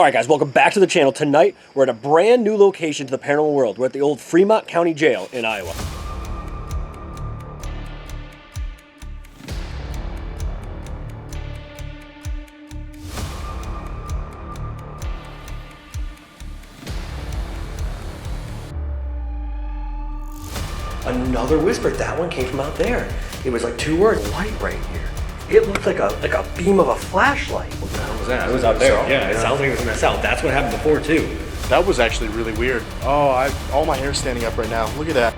Alright guys, welcome back to the channel. Tonight, we're at a brand new location to the paranormal world. We're at the old Fremont County Jail in Iowa. Another whisper. That one came from out there. It was like 2 words. Light right here. It looked like a beam of a flashlight. What the hell was that? It was out there. Yeah, it sounds like it was in that cell. That's what happened before too. That was actually really weird. Oh, all my hair's standing up right now. Look at that.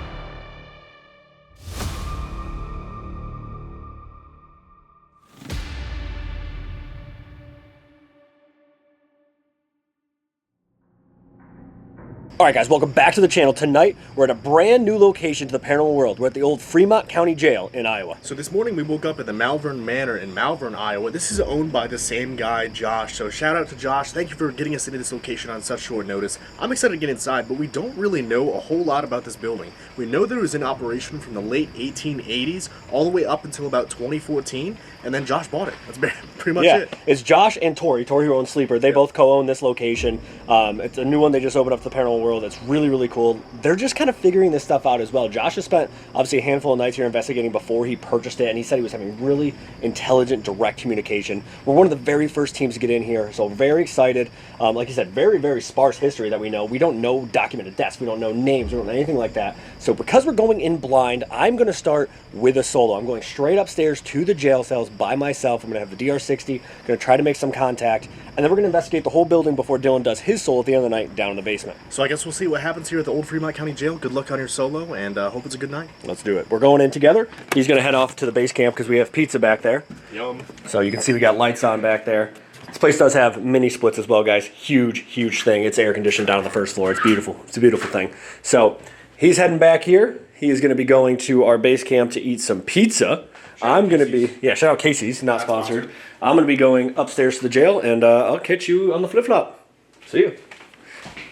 Alright guys, welcome back to the channel. Tonight, we're at a brand new location to the paranormal world. We're at the old Fremont County Jail in Iowa. So this morning we woke up at the Malvern Manor in Malvern, Iowa. This is owned by the same guy, Josh. So shout out to Josh. Thank you for getting us into this location on such short notice. I'm excited to get inside, but we don't really know a whole lot about this building. We know that it was in operation from the late 1880s all the way up until about 2014, and then Josh bought it. That's pretty much it. It's Josh and Tori who owns Sleeper. They both co-own this location. It's a new one they just opened up to the paranormal world. It's really, really cool. They're just kind of figuring this stuff out as well. Josh has spent, obviously, a handful of nights here investigating before he purchased it, and he said he was having really intelligent, direct communication. We're one of the very first teams to get in here, so very excited. Like you said, very, very sparse history that we know. We don't know documented deaths. We don't know names. We don't know anything like that. So because we're going in blind, I'm going to start with a solo. I'm going straight upstairs to the jail cells by myself. I'm going to have the DR-60, going to try to make some contact, and then we're going to investigate the whole building before Dylan does his solo at the end of the night down in the basement. So I guess we'll see what happens here at the old Fremont County Jail. Good luck on your solo, and hope it's a good night. Let's do it. We're going in together. He's going to head off to the base camp because we have pizza back there. Yum. So you can see we got lights on back there. This place does have mini splits as well, guys. Huge, huge thing. It's air conditioned down on the first floor. It's beautiful. It's a beautiful thing. So he's heading back here. He is going to be going to our base camp to eat some pizza. I'm going to be, shout out Casey's, not sponsored. I'm going to be going upstairs to the jail, and I'll catch you on the flip-flop. See you.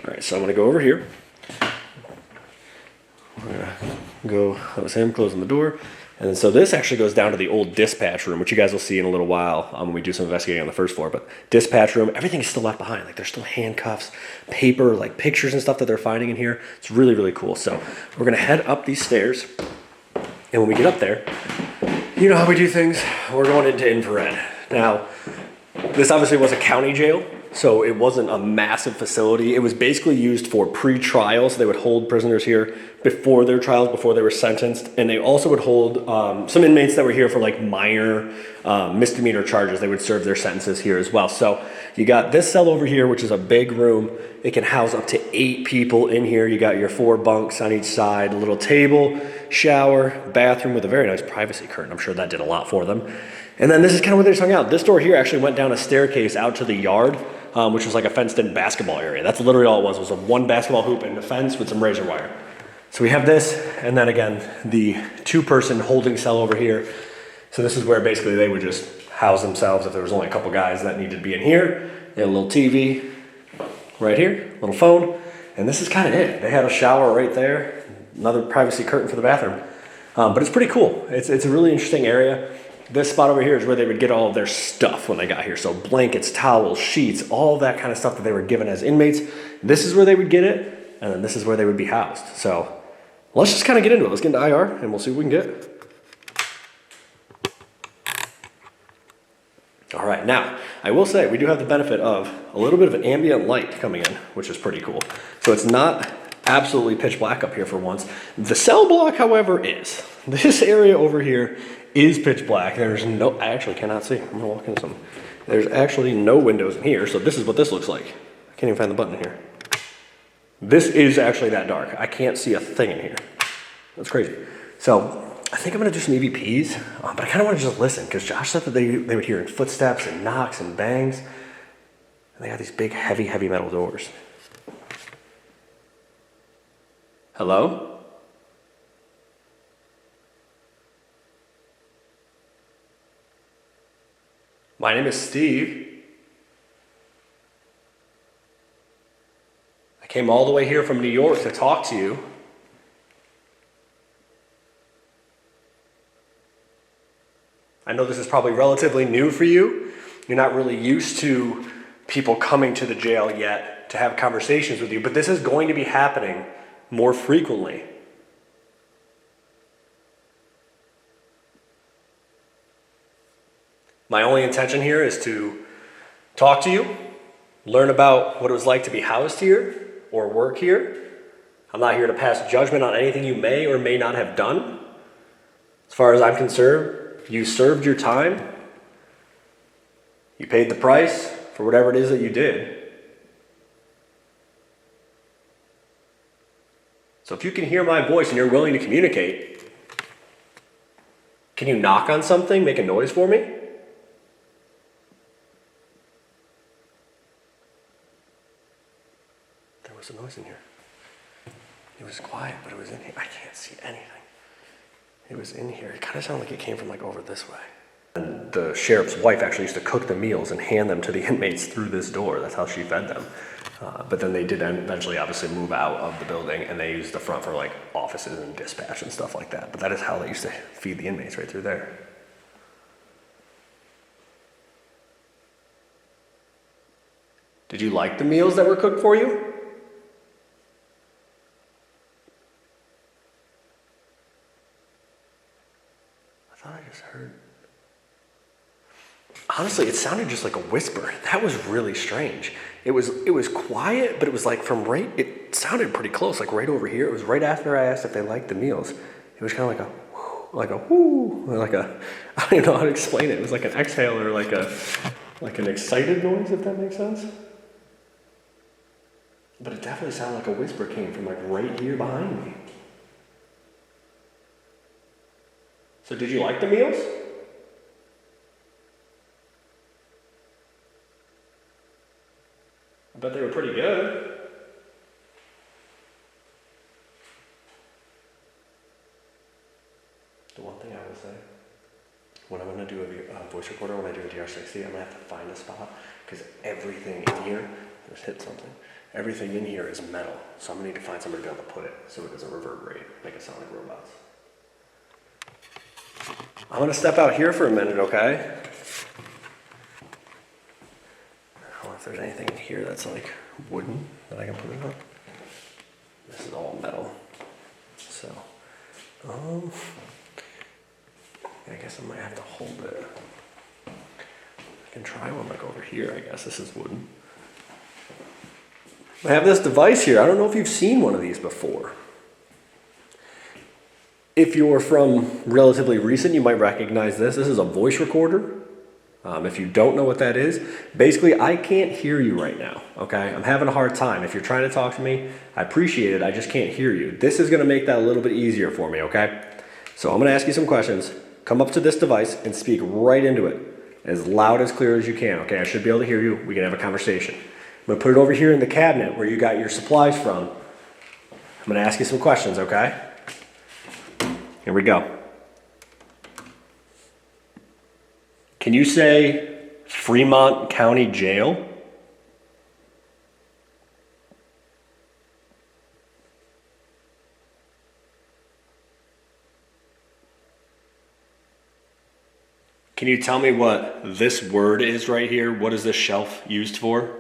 All right, so I'm going to go over here. We're going to go, that was him closing the door. And then, so this actually goes down to the old dispatch room, which you guys will see in a little while when we do some investigating on the first floor. But dispatch room, everything is still left behind. Like, there's still handcuffs, paper, like pictures and stuff that they're finding in here. It's really, really cool. So we're going to head up these stairs. And when we get up there, you know how we do things. We're going into infrared. Now, this obviously was a county jail, so it wasn't a massive facility. It was basically used for pre-trial, so they would hold prisoners here before their trials, before they were sentenced, and they also would hold some inmates that were here for like minor misdemeanor charges. They would serve their sentences here as well. So you got this cell over here, which is a big room. It can house up to 8 people in here. You got your 4 bunks on each side, a little table, shower, bathroom with a very nice privacy curtain. I'm sure that did a lot for them. And then this is kind of where they just hung out. This door here actually went down a staircase out to the yard, which was like a fenced-in basketball area. That's literally all it was. It was a 1 basketball hoop and a fence with some razor wire. So we have this, and then again, the 2-person holding cell over here. So this is where basically they would just house themselves if there was only a couple guys that needed to be in here. They had a little TV right here, little phone, and this is kind of it. They had a shower right there, another privacy curtain for the bathroom. But it's pretty cool. It's a really interesting area. This spot over here is where they would get all of their stuff when they got here. So blankets, towels, sheets, all that kind of stuff that they were given as inmates. This is where they would get it, and then this is where they would be housed. So let's just kind of get into it. Let's get into IR, and we'll see what we can get. All right, now, I will say we do have the benefit of a little bit of an ambient light coming in, which is pretty cool. So it's not absolutely pitch black up here for once. The cell block, however, is. This area over here is pitch black. There's no, I actually cannot see. I'm gonna walk into some. There's actually no windows in here, so this is what this looks like. I can't even find the button in here. This is actually that dark. I can't see a thing in here. That's crazy. So I think I'm gonna do some EVPs, but I kind of want to just listen because Josh said that they would hear footsteps and knocks and bangs. And they got these big, heavy metal doors. Hello? My name is Steve. I came all the way here from New York to talk to you. I know this is probably relatively new for you. You're not really used to people coming to the jail yet to have conversations with you, but this is going to be happening more frequently. My only intention here is to talk to you, learn about what it was like to be housed here or work here. I'm not here to pass judgment on anything you may or may not have done. As far as I'm concerned, you served your time. You paid the price for whatever it is that you did. So if you can hear my voice and you're willing to communicate, can you knock on something, make a noise for me? There was a noise in here. It was quiet, but it was in here. I can't see anything. It was in here. It kind of sounded like it came from like over this way. And the sheriff's wife actually used to cook the meals and hand them to the inmates through this door. That's how she fed them. But then they did eventually obviously move out of the building, and they used the front for like offices and dispatch and stuff like that. But that is how they used to feed the inmates, right through there. Did you like the meals that were cooked for you? I thought I just heard. Honestly, it sounded just like a whisper. That was really strange. It was quiet, but it was like from right, it sounded pretty close, like right over here. It was right after I asked if they liked the meals. It was kind of like a whoo, like a, I don't even know how to explain it. It was like an exhale or like an excited noise, if that makes sense. But it definitely sounded like a whisper came from like right here behind me. So did you like the meals? I bet they were pretty good. The one thing I will say, when I'm going to do a voice recorder, when I do a DR60, I'm going to have to find a spot, because everything in here, just hit something, everything in here is metal. So I'm going to need to find somewhere to be able to put it so it doesn't reverberate, make it sound like robots. I'm going to step out here for a minute, okay? I don't know if there's anything in here that's like wooden that I can put it on. This is all metal. So, I guess I might have to hold it. I can try one like over here, I guess. This is wooden. I have this device here. I don't know if you've seen one of these before. If you're from relatively recent, you might recognize this. This is a voice recorder. If you don't know what that is, basically I can't hear you right now, okay? I'm having a hard time. If you're trying to talk to me, I appreciate it. I just can't hear you. This is gonna make that a little bit easier for me, okay? So I'm gonna ask you some questions. Come up to this device and speak right into it, as loud, as clear as you can, okay? I should be able to hear you. We can have a conversation. I'm gonna put it over here in the cabinet where you got your supplies from. I'm gonna ask you some questions, okay? Here we go. Can you say Fremont County Jail? Can you tell me what this word is right here? What is this shelf used for?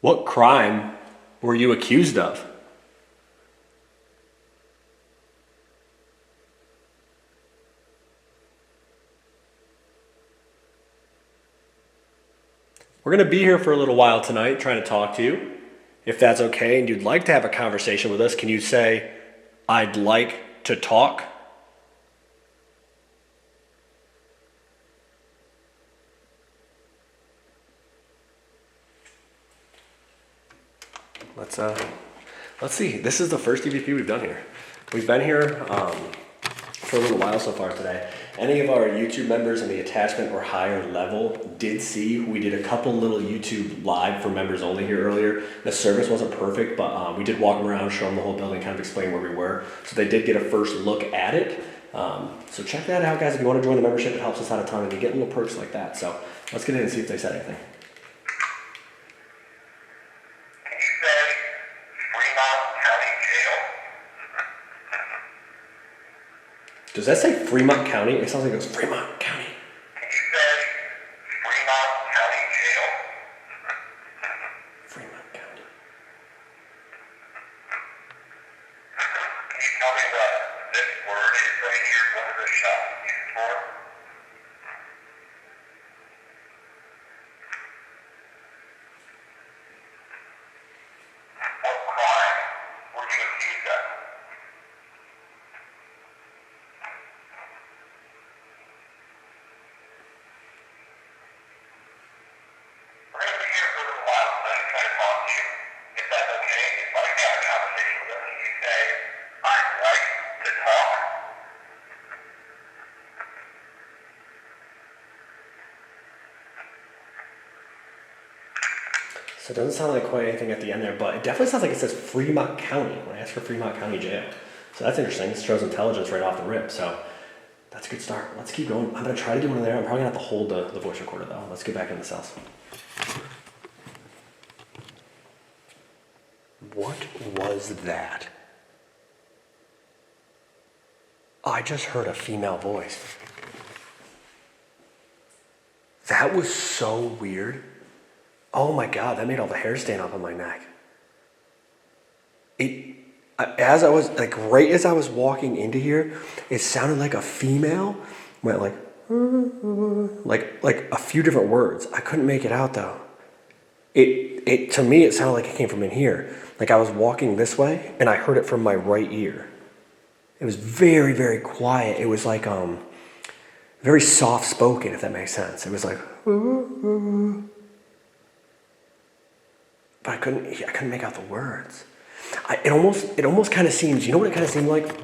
What crime were you accused of? We're going to be here for a little while tonight trying to talk to you. If that's okay and you'd like to have a conversation with us, can you say, I'd like to talk? Let's see. This is the first EVP we've done here. We've been here for a little while so far today. Any of our YouTube members in the attachment or higher level did see we did a couple little YouTube live for members only here earlier. The service wasn't perfect, but we did walk them around, show them the whole building, kind of explain where we were. So they did get a first look at it. So check that out, guys. If you want to join the membership, it helps us out a ton, and you get little perks like that. So let's get in and see if they said anything. Can you say Fremont Does that say Fremont County? It sounds like it goes Fremont County. Can you say Fremont County Jail? Fremont County. Can you tell me what this word is right here? What is this shop used for? What crime were you accused of? We're going to be here for a little while tonight and try to talk to you. If that's okay, if I can have a conversation with us and you say, I'd like to talk. So it doesn't sound like quite anything at the end there, but it definitely sounds like it says Fremont County when I asked for Fremont County Jail. So that's interesting. This shows intelligence right off the rip. So that's a good start. Let's keep going. I'm going to try to do one in there. I'm probably going to have to hold the voice recorder though. Let's get back in the cells. What was that? I just heard a female voice. That was so weird. Oh my God, that made all the hair stand up on my neck. As I was, like right as I was walking into here, it sounded like a female went like a few different words. I couldn't make it out though. To me, it sounded like it came from in here. Like I was walking this way and I heard it from my right ear. It was very, very quiet. It was like, very soft spoken, if that makes sense. It was like, but I couldn't make out the words. It almost kind of seems, you know what it kind of seemed like?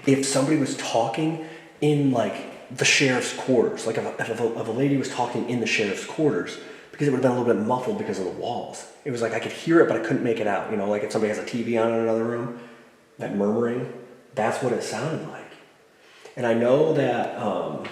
If somebody was talking in like the sheriff's quarters, like if a lady was talking in the sheriff's quarters, because it would have been a little bit muffled because of the walls. It was like I could hear it, but I couldn't make it out. You know, like if somebody has a TV on in another room, that murmuring, that's what it sounded like. And I know that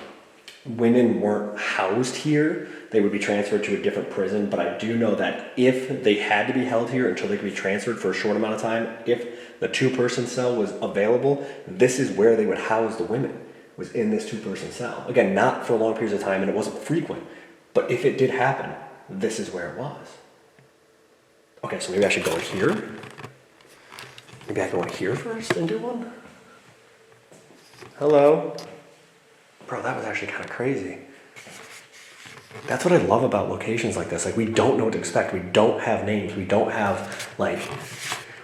women weren't housed here. They would be transferred to a different prison, but I do know that if they had to be held here until they could be transferred for a short amount of time, if the 2-person cell was available, this is where they would house the women, was in this 2-person cell. Again, not for long periods of time, and it wasn't frequent, but if it did happen, this is where it was. Okay, so maybe I should go in here. Maybe I go in here first and do one? Hello? Bro, that was actually kind of crazy. That's what I love about locations like this. Like, we don't know what to expect. We don't have names. We don't have, like,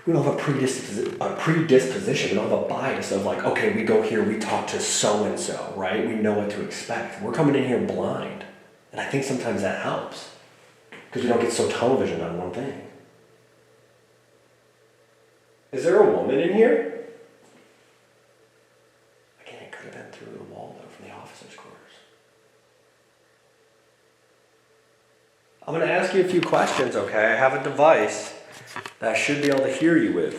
we don't have a predisposition. We don't have a bias of, like, okay, we go here, we talk to so-and-so, right? We know what to expect. We're coming in here blind. And I think sometimes that helps. Because we don't get so tunnel vision on one thing. Is there a woman in here? Again, it could have been through the wall, though, from the officer's quarters. I'm going to ask you a few questions, okay? I have a device that I should be able to hear you with.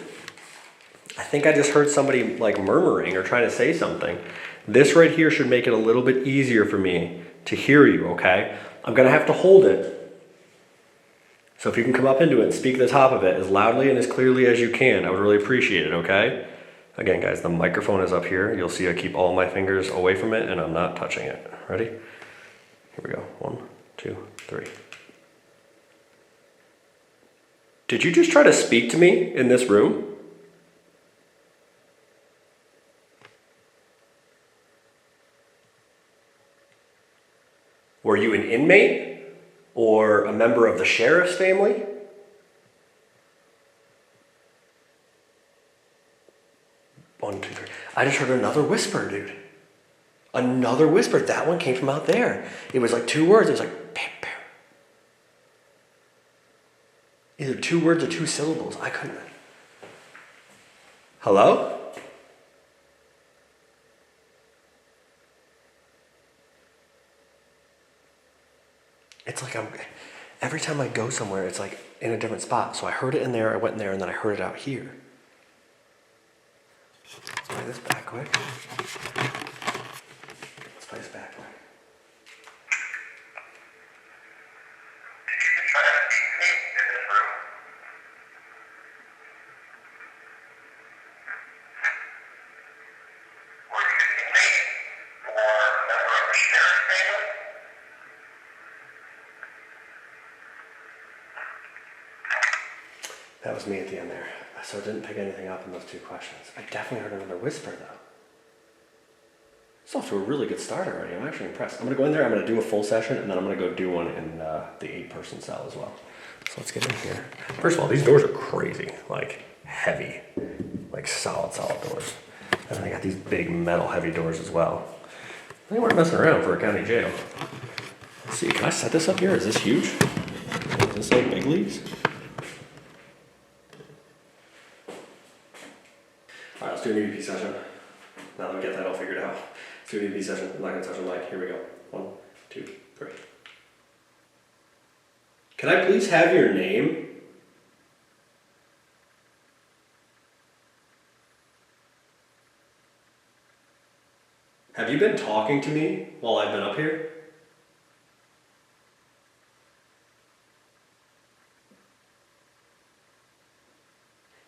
I think I just heard somebody like murmuring or trying to say something. This right here should make it a little bit easier for me to hear you, okay? I'm going to have to hold it. So if you can come up into it and speak the top of it as loudly and as clearly as you can, I would really appreciate it, okay? Again, guys, the microphone is up here. You'll see I keep all my fingers away from it and I'm not touching it. Ready? Here we go. 1, 2, 3. Did you just try to speak to me in this room? Were you an inmate or a member of the sheriff's family? One, two, three. I just heard another whisper, dude. Another whisper. That one came from out there. It was like 2 words. It was like, bam, bam. Either 2 words or 2 syllables. I couldn't. Hello? It's like every time I go somewhere, it's like in a different spot. So I heard it in there, I went in there, and then I heard it out here. Let's play this back quick. Let's play this back quick. Did you just try to speak to me in this room? Were you an That was me at the end there. So I didn't pick anything up in those 2 questions. I definitely heard another whisper though. It's off to a really good start already. I'm actually impressed. I'm gonna go in there, I'm gonna do a full session, and then I'm gonna go do one in the 8-person cell as well. So let's get in here. First of all, these doors are crazy, like heavy, like solid doors. And then they got these big metal heavy doors as well. They weren't messing around for a county jail. Let's see, can I set this up here? Is this huge? Is this like big leagues? All right, let's do an EVP session. Now that we get that all figured out. Let's do an EVP session. I'm not gonna touch the mic. Here we go. 1, 2, 3. Can I please have your name? Have you been talking to me while I've been up here?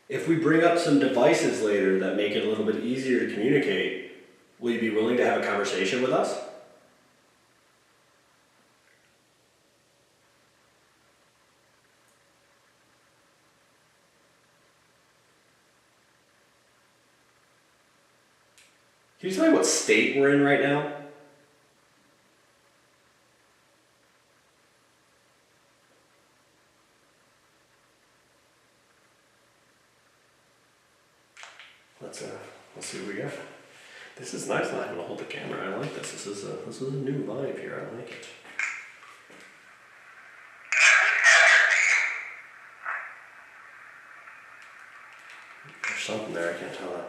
If we bring up some devices later that make it a little bit easier to communicate, will you be willing to have a conversation with us? Can you tell me what state we're in right now? Let's see what we got. This is nice not having to hold the camera. I like this. This is a new vibe here. I like it. There's something there. I can't tell that.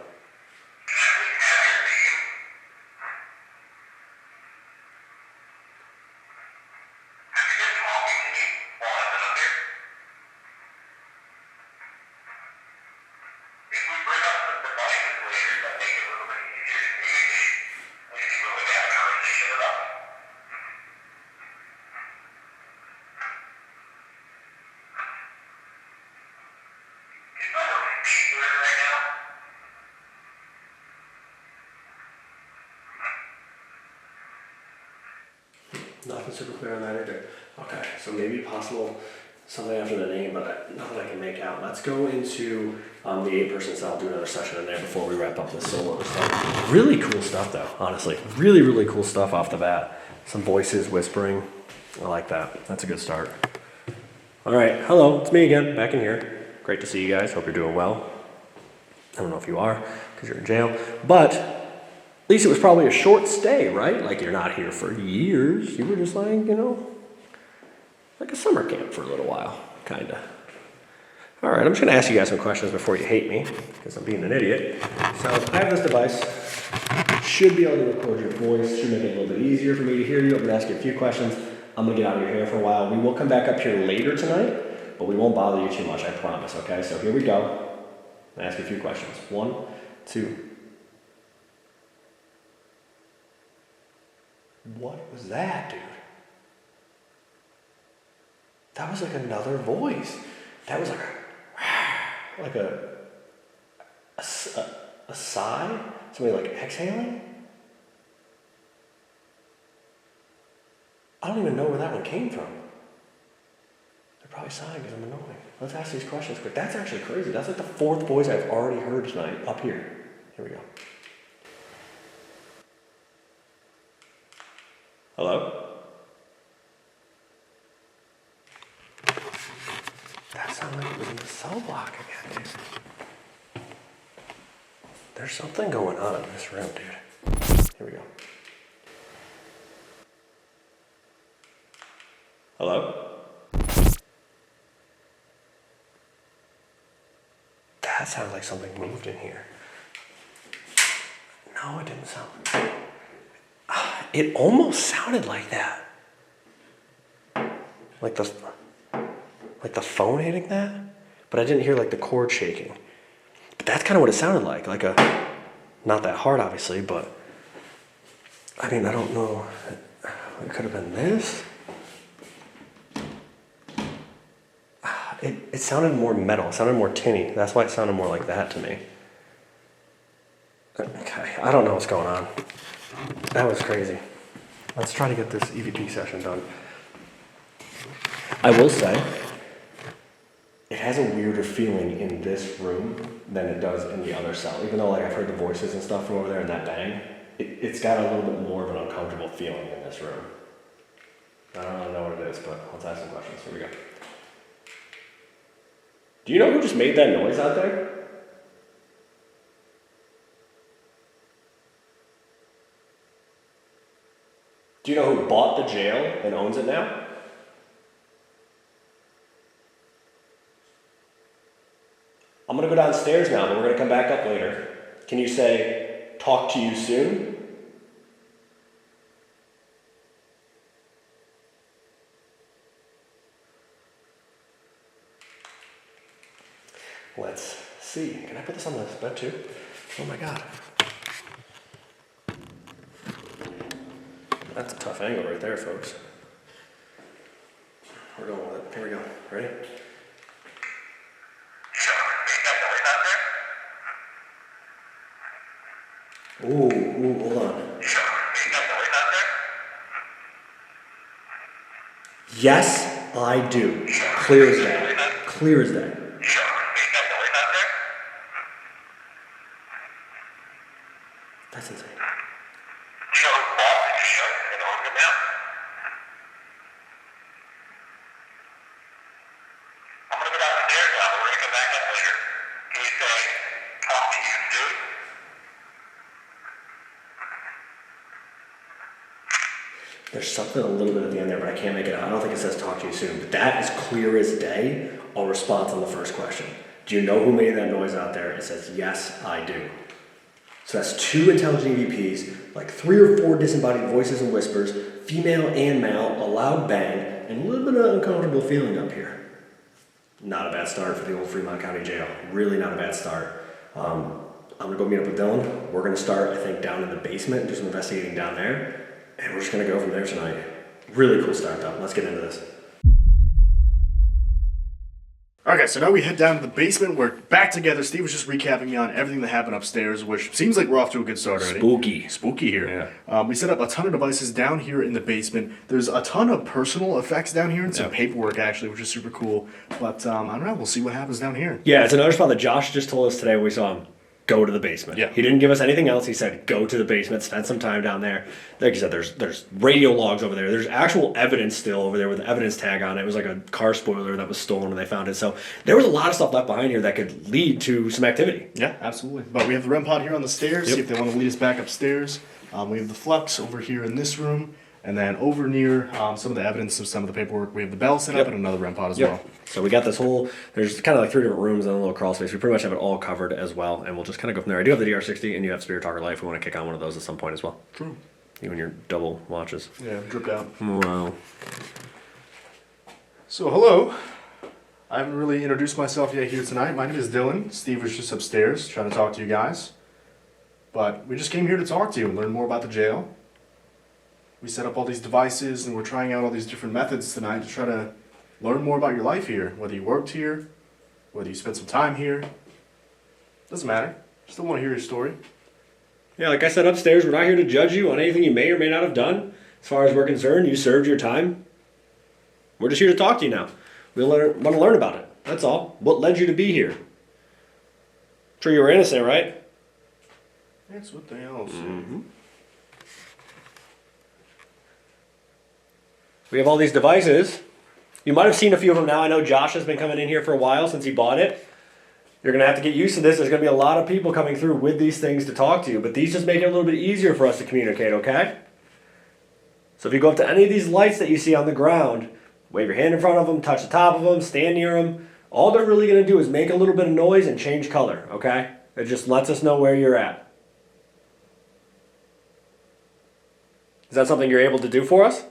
Nothing super clear on that either. Okay, so maybe possible something after the name, but nothing I can make out. Let's go into the 8-person cell, do another session in there before we wrap up this solo stuff. Really cool stuff though, honestly. Really, really cool stuff off the bat. Some voices whispering. I like that. That's a good start. All right, hello, it's me again, back in here. Great to see you guys. Hope you're doing well. I don't know if you are, because you're in jail, but at least it was probably a short stay, right? Like you're not here for years. You were just like, you know, like a summer camp for a little while, kinda. All right, I'm just gonna ask you guys some questions before you hate me, because I'm being an idiot. So I have this device. Should be able to record your voice. Should make it a little bit easier for me to hear you. I'm gonna ask you a few questions. I'm gonna get out of your hair for a while. We will come back up here later tonight, but we won't bother you too much, I promise, okay? So here we go. I'll ask you a few questions. 1, 2. What was that, dude? That was like another voice. That was like a sigh? Somebody like exhaling? I don't even know where that one came from. They're probably sighing because I'm annoying. Let's ask these questions quick. That's actually crazy. That's like the 4th voice I've already heard tonight up here. Here we go. Hello? That sounded like it was in the cell block again, dude. There's something going on in this room, dude. Here we go. Hello? That sounded like something moved in here. No, it didn't sound. It almost sounded like that. Like the phone hitting that? But I didn't hear like the cord shaking. But that's kind of what it sounded like. Like a, not that hard obviously, but I mean, I don't know. It could have been this. It sounded more metal. It sounded more tinny. That's why it sounded more like that to me. Okay, I don't know what's going on. That was crazy. Let's try to get this EVP session done. I will say, it has a weirder feeling in this room than it does in the other cell. Even though like I've heard the voices and stuff from over there and that bang, it's got a little bit more of an uncomfortable feeling in this room. I don't really know what it is, but let's ask some questions. Here we go. Do you know who just made that noise out there? Do you know who bought the jail and owns it now? I'm gonna go downstairs now, but we're gonna come back up later. Can you say, talk to you soon? Let's see. Can I put this on the bed too? Oh my God. That's a tough angle right there, folks. We're going with it. Here we go. Ready? Ooh, hold on. Yes, I do. Clear as day. Clear as day. That's insane. There's something a little bit at the end there, but I can't make it out. I don't think it says talk to you soon. But that is clear as day. I'll respond on the first question. Do you know who made that noise out there? It says, yes, I do. So that's 2 intelligent EVPs, like 3 or 4 disembodied voices and whispers, female and male, a loud bang, and a little bit of uncomfortable feeling up here. Not a bad start for the old Fremont County Jail. Really not a bad start. I'm gonna go meet up with Dylan. We're gonna start, I think, down in the basement and do some investigating down there. And we're just gonna go from there tonight. Really cool start though. Let's get into this. Okay, so now we head down to the basement. We're back together. Steve was just recapping me on everything that happened upstairs, which seems like we're off to a good start already. Spooky here. Yeah. We set up a ton of devices down here in the basement. There's a ton of personal effects down here and some paperwork actually, which is super cool. But I don't know. We'll see what happens down here. Yeah, it's another spot that Josh just told us today when we saw him. Go to the basement. Yeah. He didn't give us anything else. He said, go to the basement, spend some time down there. Like you said, there's radio logs over there. There's actual evidence still over there with the evidence tag on it. It was like a car spoiler that was stolen when they found it. So there was a lot of stuff left behind here that could lead to some activity. Yeah, absolutely. But we have the REM pod here on the stairs. See if they want to lead us back upstairs. We have the flux over here in this room. And then over near some of the evidence of some of the paperwork, we have the bell set up and another REM pod as well. So we got this whole, there's kind of like 3 different rooms and a little crawl space. We pretty much have it all covered as well. And we'll just kind of go from there. I do have the DR60 and you have Spirit Talker Life. We want to kick on one of those at some point as well. True. You and your double watches. Yeah, dripped out. Wow. So, hello. I haven't really introduced myself yet here tonight. My name is Dylan. Steve was just upstairs trying to talk to you guys. But we just came here to talk to you and learn more about the jail. We set up all these devices and we're trying out all these different methods tonight to try to learn more about your life here. Whether you worked here, whether you spent some time here. Doesn't matter. Still want to hear your story. Yeah, like I said upstairs, we're not here to judge you on anything you may or may not have done. As far as we're concerned, you served your time. We're just here to talk to you now. We want to learn about it. That's all. What led you to be here? Sure you were innocent, right? That's what they all say. Mm-hmm. We have all these devices. You might have seen a few of them now. I know Josh has been coming in here for a while since he bought it. You're going to have to get used to this. There's going to be a lot of people coming through with these things to talk to you, but these just make it a little bit easier for us to communicate, okay? So if you go up to any of these lights that you see on the ground, wave your hand in front of them, touch the top of them, stand near them. All they're really going to do is make a little bit of noise and change color, okay? It just lets us know where you're at. Is that something you're able to do for us?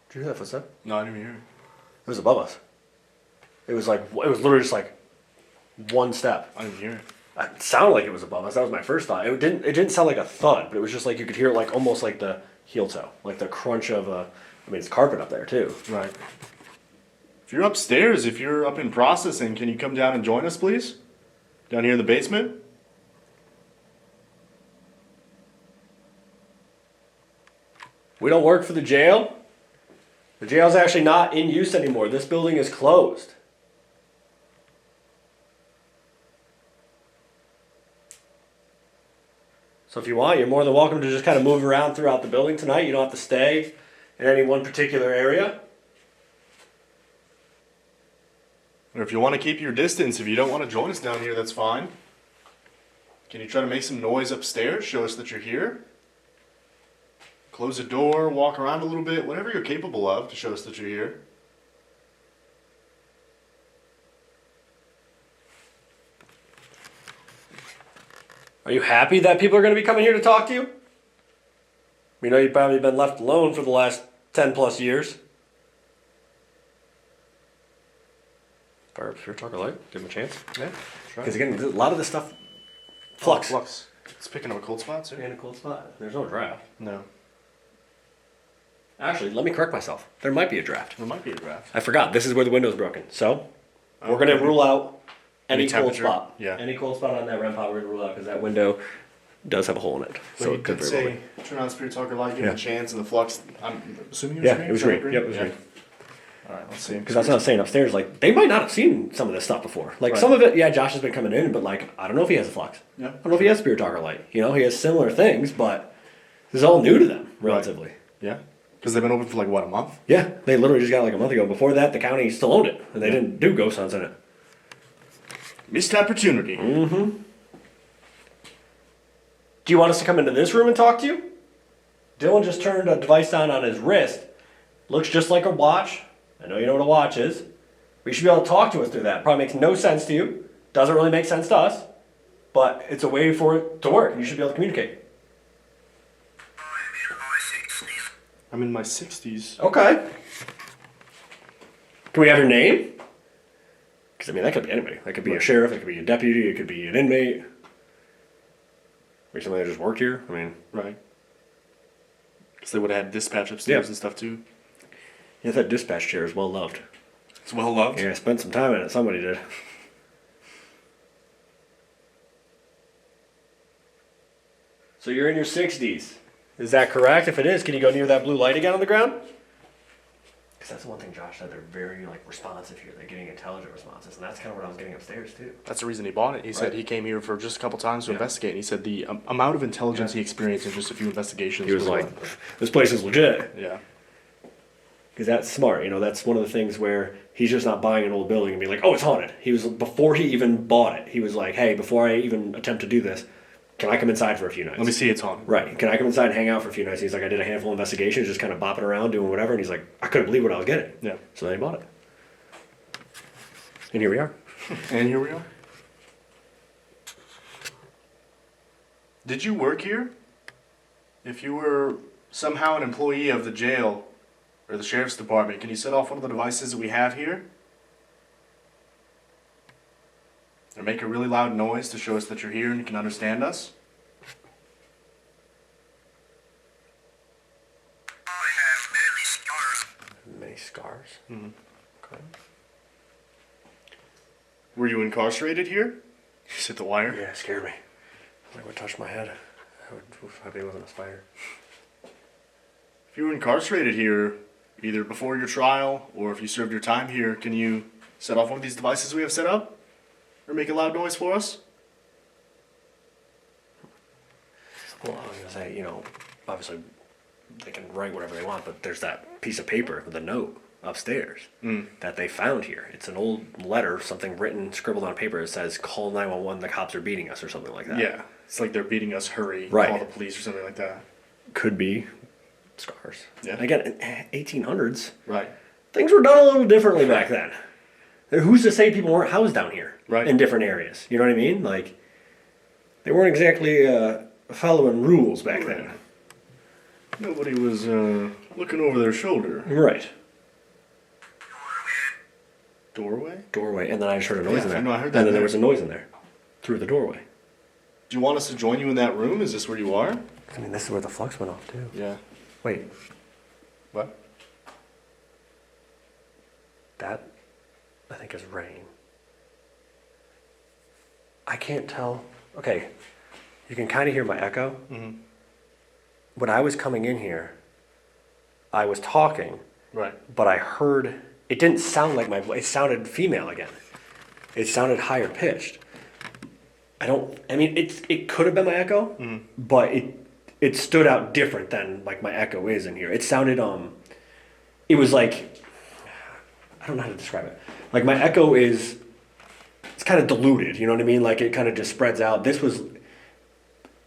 Did you hear that footstep? No, I didn't even hear it. It was above us. It was literally just like one step. I didn't hear it. It sounded like it was above us. That was my first thought. It didn't sound like a thud, but it was just like you could hear it like almost like the heel toe, like the crunch of a. I mean, it's carpet up there too. Right. If you're upstairs, if you're up in processing, can you come down and join us, please? Down here in the basement? We don't work for the jail. The jail's actually not in use anymore. This building is closed. So if you want, you're more than welcome to just kind of move around throughout the building tonight. You don't have to stay in any one particular area. Or if you want to keep your distance, if you don't want to join us down here, that's fine. Can you try to make some noise upstairs? Show us that you're here. Close the door, walk around a little bit, whatever you're capable of to show us that you're here. Are you happy that people are going to be coming here to talk to you? We know you've probably been left alone for the last 10 plus years. Fire up Spirit Talker Light, give him a chance. Yeah, Because again, a lot of this stuff flux. Flux. It's picking up a cold spot, too. In a cold spot. There's no draft. No. Actually, let me correct myself. There might be a draft. There might be a draft. I forgot. This is where the window's broken. So, we're going to rule out any cold temperature? spot. Yeah. Any cold spot on that REM pod we're going to rule out because that window does have a hole in it. So So you it could did very well say be. turn on Spirit Talker Light, give Yeah. it a chance, and the flux. I'm assuming it was Yeah, green. it was Is that green. Yep, it was green. All right, let's see. Because that's what I was saying upstairs. Like, they might not have seen some of this stuff before. Like, Right. some of it, yeah, Josh has been coming in, but, like, I don't know if he has a flux. Yeah. I don't know if he has Spirit Talker Light. You know, he has similar things, but this is all new to them, relatively. Yeah. Because they've been open for like what, a month? Yeah, they literally just got like a month ago. Before that, the county still owned it, and they didn't do ghost hunts in it. Missed opportunity. Do you want us to come into this room and talk to you? Dylan just turned a device on his wrist. Looks just like a watch. I know you know what a watch is. We should be able to talk to us through that. Probably makes no sense to you. Doesn't really make sense to us. But it's a way for it to work. You should be able to communicate. I'm in my 60s. Okay. Can we have your name? Because, I mean, that could be anybody. That could be a sheriff. It could be a deputy. It could be an inmate. Maybe somebody that just worked here. I mean, Right. Because they would have had dispatch upstairs Yeah. and stuff too. yeah, that dispatch chair is well loved. It's well loved. Yeah, I spent some time in it. Somebody did. So you're in your 60s. Is that correct? If it is, can you go near that blue light again on the ground? Because that's the one thing Josh said. They're very like responsive here. They're getting intelligent responses, and that's kind of what I was getting upstairs too. That's the reason he bought it. He said Right. he came here for just a couple times to Yeah. investigate. And he said the amount of intelligence Yeah. he experienced in just a few investigations. He was like, "This place is legit." yeah. Because that's smart. You know, that's one of the things where he's just not buying an old building and being like, "Oh, it's haunted." He was before he even bought it. He was like, "Hey, before I even attempt to do this, can I come inside for a few nights?" Let me see it's haunted. Right. Can I come inside and hang out for a few nights? He's like, I did a handful of investigations, just kind of bopping around, doing whatever. And he's like, I couldn't believe what I was getting. Yeah. So then he bought it. And here we are. And here we are. Did you work here? If you were somehow an employee of the jail or the sheriff's department, can you set off one of the devices that we have here? Or make a really loud noise to show us that you're here and you can understand us? Many scars. Okay. Were you incarcerated here? You just hit the wire? Yeah, it scared me. Like what touched my head. I hope it wasn't a spider. If you were incarcerated here, either before your trial or if you served your time here, can you set off one of these devices we have set up? Or make a loud noise for us? Well, I was going to say, you know, obviously they can write whatever they want, but there's that piece of paper with a note upstairs that they found here. It's an old letter, something written, scribbled on paper. It says, call 911, the cops are beating us, or something like that. Yeah. It's like they're beating us, hurry, Right. call the police or something like that. Could be scars. Yeah. Again, in 1800s, Right. things were done a little differently back then. Who's to say people weren't housed down here? Right. In different areas. You know what I mean? Like, they weren't exactly following rules back then. Nobody was looking over their shoulder. Right. Doorway? Doorway, and then I just heard a noise Yeah, in there. I know, I heard that And then there there. was a noise in there. Through the doorway. Do you want us to join you in that room? Is this where you are? I mean, this is where the flux went off, too. Yeah. Wait, What? that, I think, is rain. I can't tell. Okay, you can kind of hear my echo. Mm-hmm. When I was coming in here, I was talking, Right. but I heard it didn't sound like my voice. It sounded female again. It sounded higher pitched. I mean, it could have been my echo, but it stood out different than like my echo is in here. It sounded it was like, I don't know how to describe it. Like my echo it's kind of diluted. You know what I mean? Like it kind of just spreads out. This was,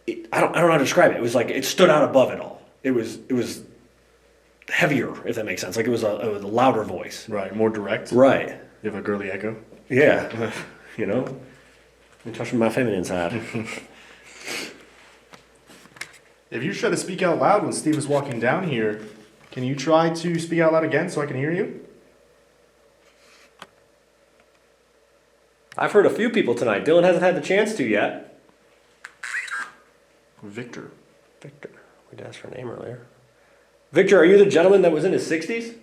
I don't know how to describe it. It was like it stood out above it all. It was heavier, if that makes sense. Like it was a louder voice. Right. More direct. Right. You have a girly echo. Yeah. You know, I'm touching my feminine side. If you try to speak out loud when Steve is walking down here, can you try to speak out loud again so I can hear you? I've heard a few people tonight. Dylan hasn't had the chance to yet. Victor. Victor. We'd asked for a name earlier. Victor, are you the gentleman that was in his 60s?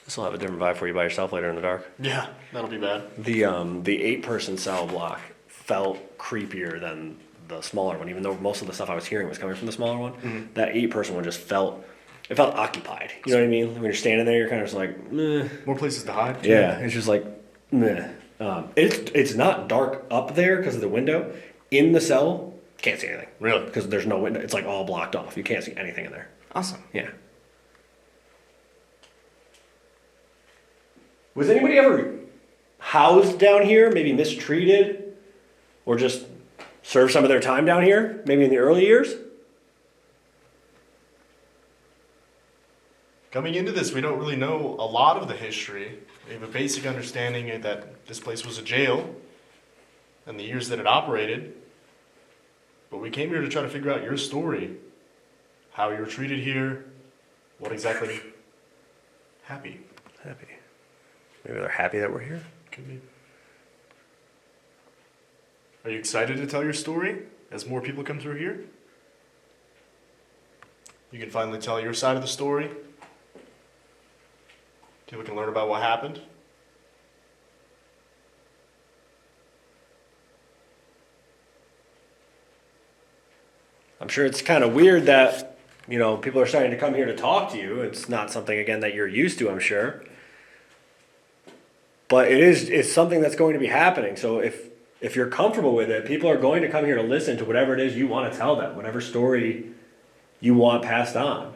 This will have a different vibe for you by yourself later in the dark. Yeah, that'll be bad. The 8-person cell block felt creepier than the smaller one, even though most of the stuff I was hearing was coming from the smaller one. Mm-hmm. That 8-person one just felt occupied. You know what I mean? When you're standing there, you're kind of just like, meh. More places to hide. Yeah, it's just like, meh. It's not dark up there because of the window. In the cell, can't see anything. Really? Because there's no window. It's like all blocked off. You can't see anything in there. Awesome. Yeah. Was anybody ever housed down here, maybe mistreated, or just served some of their time down here, maybe in the early years? Coming into this, we don't really know a lot of the history. We have a basic understanding that this place was a jail and the years that it operated. But we came here to try to figure out your story, how you were treated here, what exactly happy. Happy. Maybe they're happy that we're here. Could be. Are you excited to tell your story as more people come through here? You can finally tell your side of the story. People can learn about what happened. I'm sure it's kind of weird that, you know, people are starting to come here to talk to you. It's not something, again, that you're used to, I'm sure. But it's something that's going to be happening. So if you're comfortable with it, people are going to come here to listen to whatever it is you want to tell them, whatever story you want passed on.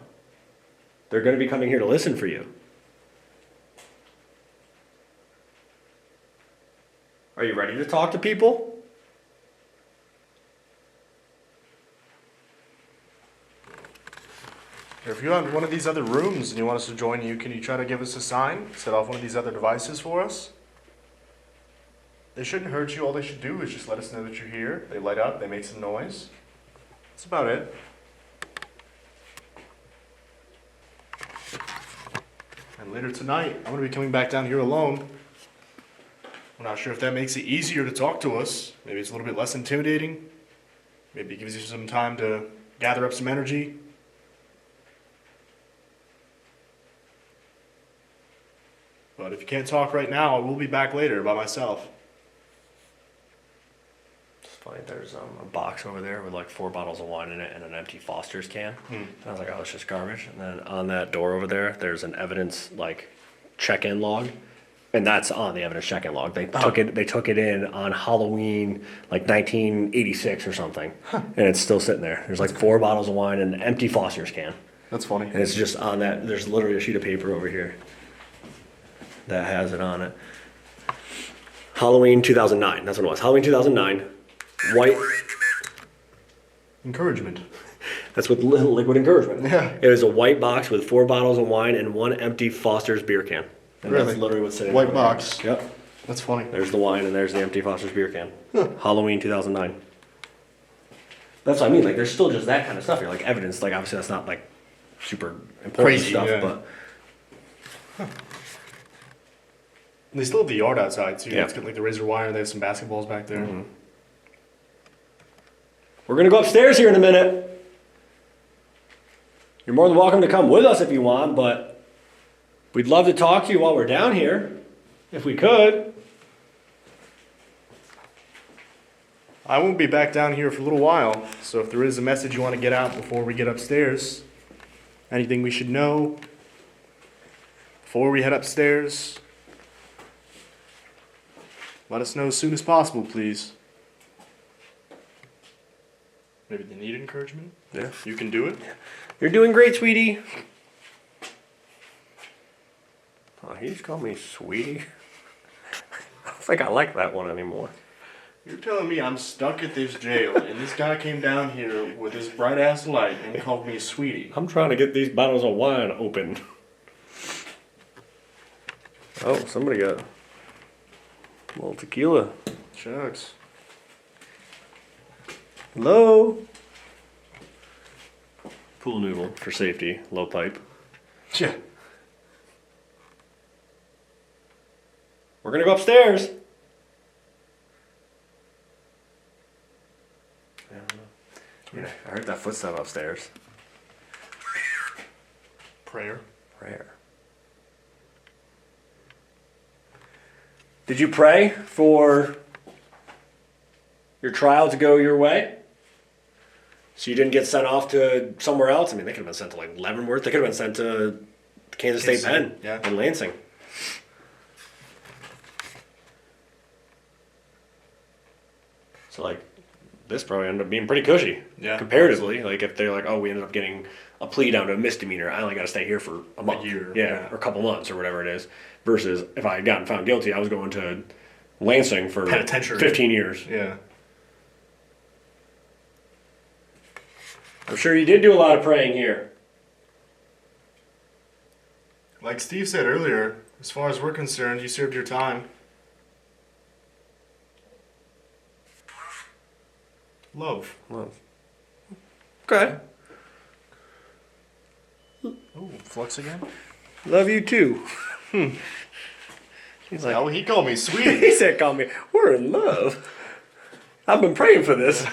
They're going to be coming here to listen for you. Are you ready to talk to people? If you're in one of these other rooms and you want us to join you, can you try to give us a sign? Set off one of these other devices for us? They shouldn't hurt you. All they should do is just let us know that you're here. They light up. They make some noise. That's about it. And later tonight, I'm going to be coming back down here alone. I'm not sure if that makes it easier to talk to us. Maybe it's a little bit less intimidating. Maybe it gives you some time to gather up some energy. But if you can't talk right now, I will be back later by myself. It's funny, there's a box over there with like 4 bottles of wine in it and an empty Foster's can. And I was like, oh, it's just garbage. And then on that door over there, there's an evidence like check-in log. And that's on the evidence check-in log. They took it in on Halloween, like 1986 or something. And it's still sitting there. There's like 4 bottles of wine and an empty Foster's can. That's funny. And it's just on that, there's literally a sheet of paper over here that has it on it. Halloween 2009, that's what it was. Halloween 2009, white. Encouragement. That's with liquid encouragement. Yeah. It was a white box with 4 bottles of wine and 1 empty Foster's beer can. And Really? that's literally what's sitting White there. box. Yep. That's funny. There's the wine and there's the empty Foster's beer can. Halloween 2009. That's what I mean. Like, there's still just that kind of stuff here. Like, evidence. Like, obviously, that's not, like, super important Crazy, stuff, yeah. but... And they still have the yard outside, too. Yeah. It's got, like, the razor wire. They have some basketballs back there. Mm-hmm. We're going to go upstairs here in a minute. You're more than welcome to come with us if you want, but we'd love to talk to you while we're down here, if we could. I won't be back down here for a little while, so if there is a message you want to get out before we get upstairs, anything we should know before we head upstairs, let us know as soon as possible, please. Maybe they need encouragement? Yeah. You can do it? You're doing great, sweetie. Oh, he just called me sweetie. I don't think I like that one anymore. You're telling me I'm stuck at this jail, and this guy came down here with his bright ass light and called me sweetie. I'm trying to get these bottles of wine open. Oh, somebody got a little tequila. Shucks. Hello? Pool noodle for safety, low pipe. Yeah. We're gonna go upstairs. I don't know. Yeah, I heard that footstep upstairs. Prayer. Prayer. Did you pray for your trial to go your way? So you didn't get sent off to somewhere else? I mean, they could have been sent to like Leavenworth. They could have been sent to Kansas State Penn in Lansing. So like, this probably ended up being pretty cushy. Yeah. Comparatively, like if they're like, oh, we ended up getting a plea down to a misdemeanor, I only got to stay here for a month, year, yeah, or a couple months or whatever it is. Versus if I had gotten found guilty, I was going to Lansing for penitentiary 15 years. Yeah. I'm sure you did do a lot of praying here. Like Steve said earlier, as far as we're concerned, you served your time. Love. Love. Okay. Oh, Flux again? Love you too. He's like, Oh, he called me he sweetie. said, call me, we're in love. I've been praying for this.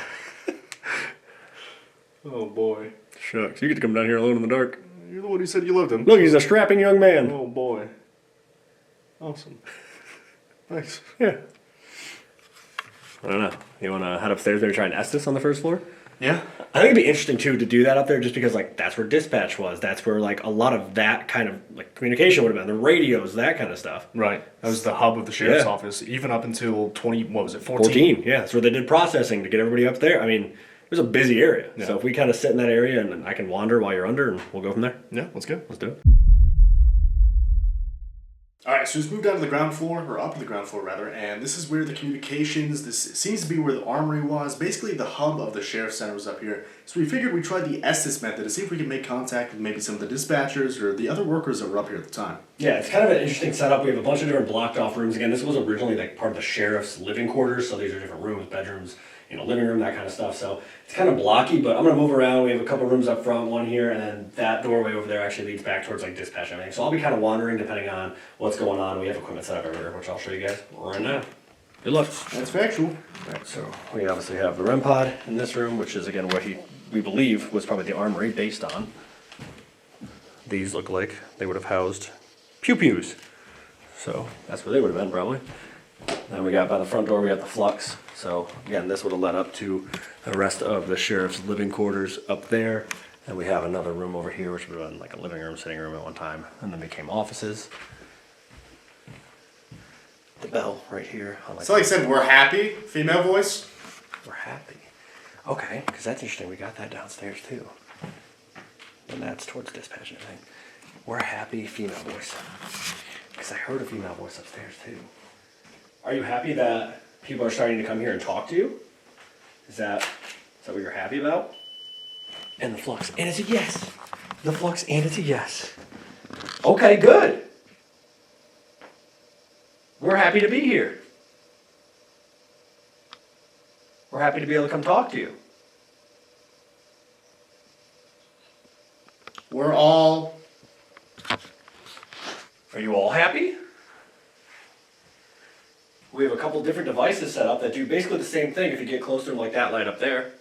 Oh boy. Shucks, you get to come down here alone in the dark. You're the one who said you loved him. Look, he's a strapping young man. Oh boy. Awesome. Thanks. Yeah. I don't know. You want to head upstairs, maybe try and Estes on the first floor? Yeah. I think it'd be interesting too to do that up there, just because like that's where dispatch was. That's where like a lot of that kind of like communication would have been. The radios, that kind of stuff. Right. That was the hub of the sheriff's Yeah. office, even up until 14. 14, yeah. That's where they did processing to get everybody up there. I mean, it was a busy area. Yeah. So if we kind of sit in that area and I can wander while you're under, and we'll go from there. Yeah, let's go. Let's do it. All right, so it's moved down to the ground floor, or up to the ground floor rather, and this is where the communications, this seems to be where the armory was. Basically, the hub of the sheriff's center was up here. So we figured we'd try the Estes method to see if we could make contact with maybe some of the dispatchers or the other workers that were up here at the time. Yeah, it's kind of an interesting setup. We have a bunch of different blocked off rooms. Again, this was originally like part of the sheriff's living quarters, so these are different rooms, bedrooms, living room, that kind of stuff. So it's kind of blocky, but I'm gonna move around. We have a couple rooms up front, one here, and then that doorway over there actually leads back towards like dispatch and everything. So I'll be kind of wandering depending on what's going on. We have equipment set up everywhere, which I'll show you guys right now. Good luck. That's factual. Alright, so we obviously have the REM pod in this room, which is again what we believe was probably the armory based on. These look like they would have housed pew-pews. So that's where they would have been probably. Then we got by the front door, we got the flux. So again, this would have led up to the rest of the sheriff's living quarters up there. And we have another room over here, which would have been like a living room, sitting room at one time, and then became offices. The bell right here. So like I said, we're happy, female voice. We're happy. Okay, because that's interesting. We got that downstairs too. And that's towards dispatch and everything. We're happy, female voice. Because I heard a female voice upstairs too. Are you happy that people are starting to come here and talk to you? Is that what you're happy about? And the flux. And it's a yes. The flux and it's a yes. Okay, good. We're happy to be here. We're happy to be able to come talk to you. We're all... Are you all happy? We have a couple different devices set up that do basically the same thing if you get close to them, like that light up there.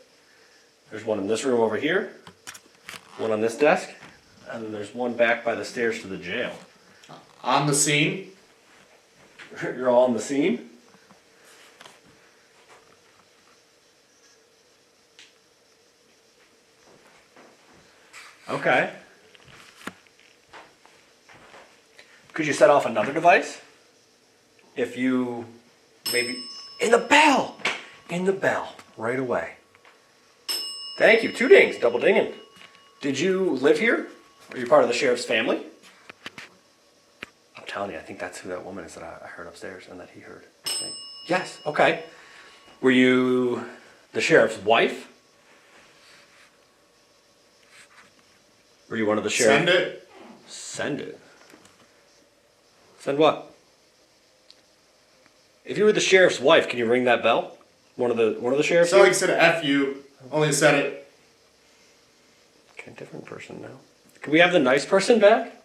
There's one in this room over here, one on this desk, and then there's one back by the stairs to the jail. On the scene. You're all on the scene? Okay. Could you set off another device? If you maybe in the bell, right away. Thank you. 2 dings, double dinging. Did you live here? Are you part of the sheriff's family? I'm telling you, I think that's who that woman is that I heard upstairs and that he heard. Yes. Okay. Were you the sheriff's wife? Were you one of the sheriff? Send it. Send it. Send what? If you were the sheriff's wife, can you ring that bell? One of the sheriffs. So like I said, F you. Only said it. Okay, different person now. Can we have the nice person back?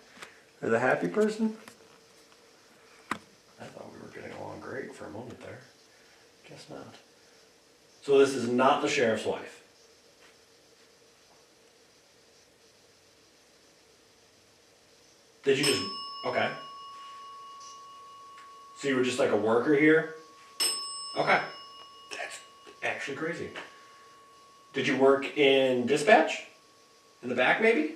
Or the happy person? I thought we were getting along great for a moment there. Guess not. So this is not the sheriff's wife. Did you just... Okay. So you were just like a worker here? Okay. That's actually crazy. Did you work in dispatch? In the back, maybe?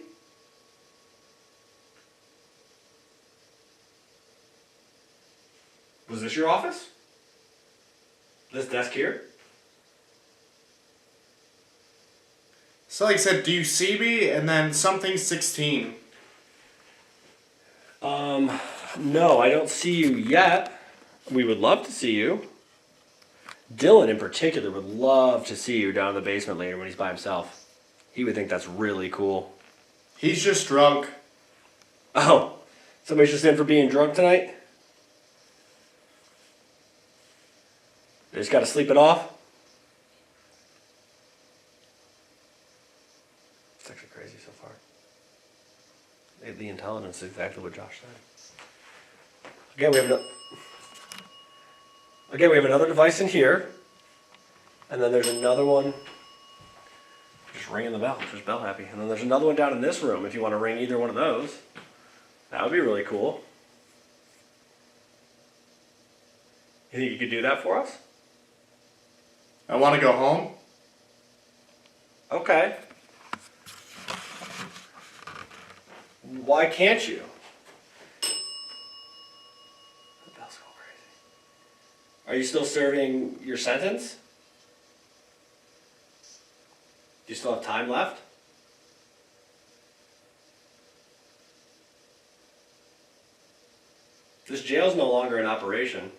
Was this your office? This desk here? So like I said, do you see me? And then something 16. No, I don't see you yet. We would love to see you. Dylan in particular would love to see you down in the basement later when he's by himself. He would think that's really cool. He's just drunk. Oh, somebody's just in for being drunk tonight? They just gotta sleep it off? It's actually crazy so far. The intelligence is exactly what Josh said. Again, we have another device in here, and then there's another one just ringing the bell, just bell happy. And then there's another one down in this room if you want to ring either one of those. That would be really cool. You think you could do that for us? I want to go home. Okay. Why can't you? The bell's going crazy. Are you still serving your sentence? Do you still have time left? This jail's no longer in operation.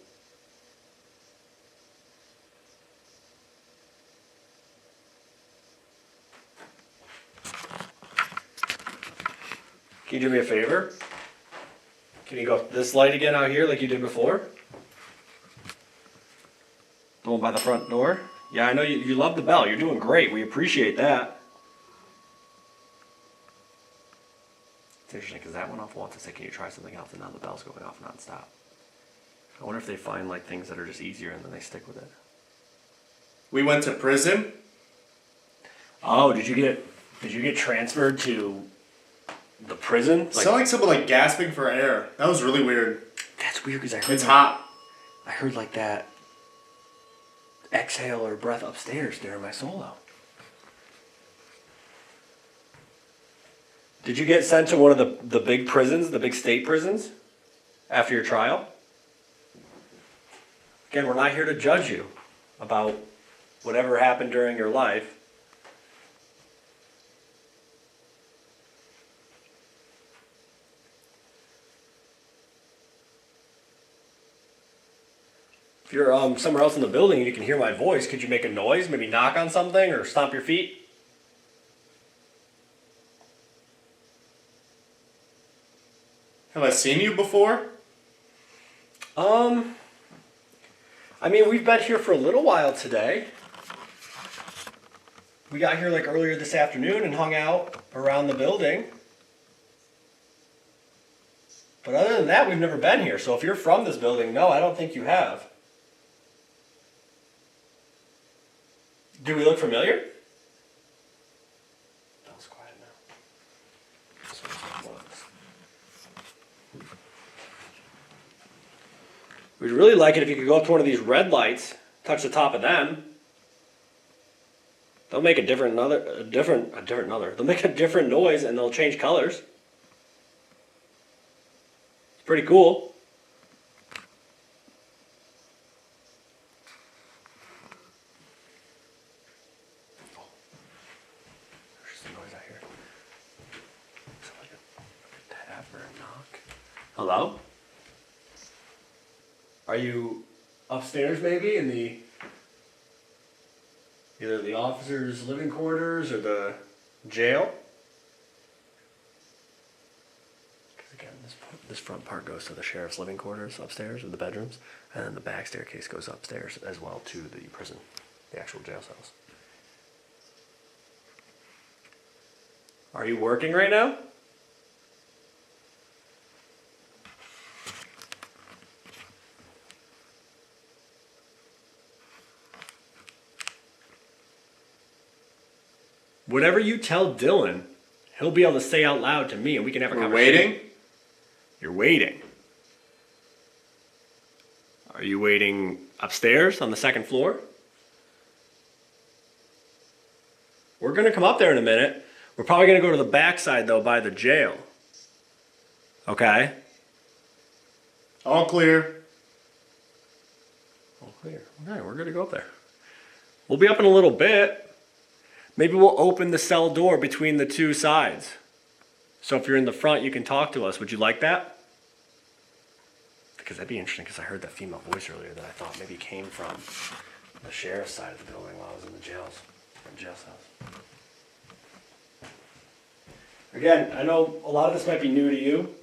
Can you do me a favor? Can you go up this light again out here like you did before? The one by the front door? Yeah, I know you love the bell. You're doing great. We appreciate that. It's interesting because that went off once. I said, can you try something else? And now the bell's going off nonstop. I wonder if they find like things that are just easier and then they stick with it. We went to prison. Oh, did you get transferred to the prison? Sound like someone like gasping for air. That was really weird. That's weird because I heard It's hot. I heard like that exhale or breath upstairs during my solo. Did you get sent to one of the big prisons, the big state prisons, after your trial? Again, we're not here to judge you about whatever happened during your life. If you're somewhere else in the building and you can hear my voice, could you make a noise? Maybe knock on something or stomp your feet? Have I seen you before? I mean, we've been here for a little while today. We got here like earlier this afternoon and hung out around the building. But other than that, we've never been here. So if you're from this building, no, I don't think you have. Do we look familiar? That was quiet now. We'd really like it if you could go up to one of these red lights, touch the top of them. They'll make a different They'll make a different noise and they'll change colors. It's pretty cool. There's some noise out here. Is it like a tap or a knock? Hello? Are you upstairs maybe in either the officers' living quarters or the jail? Because again, this front part goes to the sheriff's living quarters upstairs or the bedrooms, and then the back staircase goes upstairs as well to the prison, the actual jail cells. Are you working right now? Whatever you tell Dylan, he'll be able to say out loud to me and we can have a conversation. Waiting? You're waiting. Are you waiting upstairs on the second floor? We're going to come up there in a minute. We're probably going to go to the backside, though, by the jail. Okay? All clear. All clear. All right, we're going to go up there. We'll be up in a little bit. Maybe we'll open the cell door between the two sides. So if you're in the front, you can talk to us. Would you like that? Because that'd be interesting, because I heard that female voice earlier that I thought maybe came from the sheriff's side of the building while I was in the jail cells. Again, I know a lot of this might be new to you,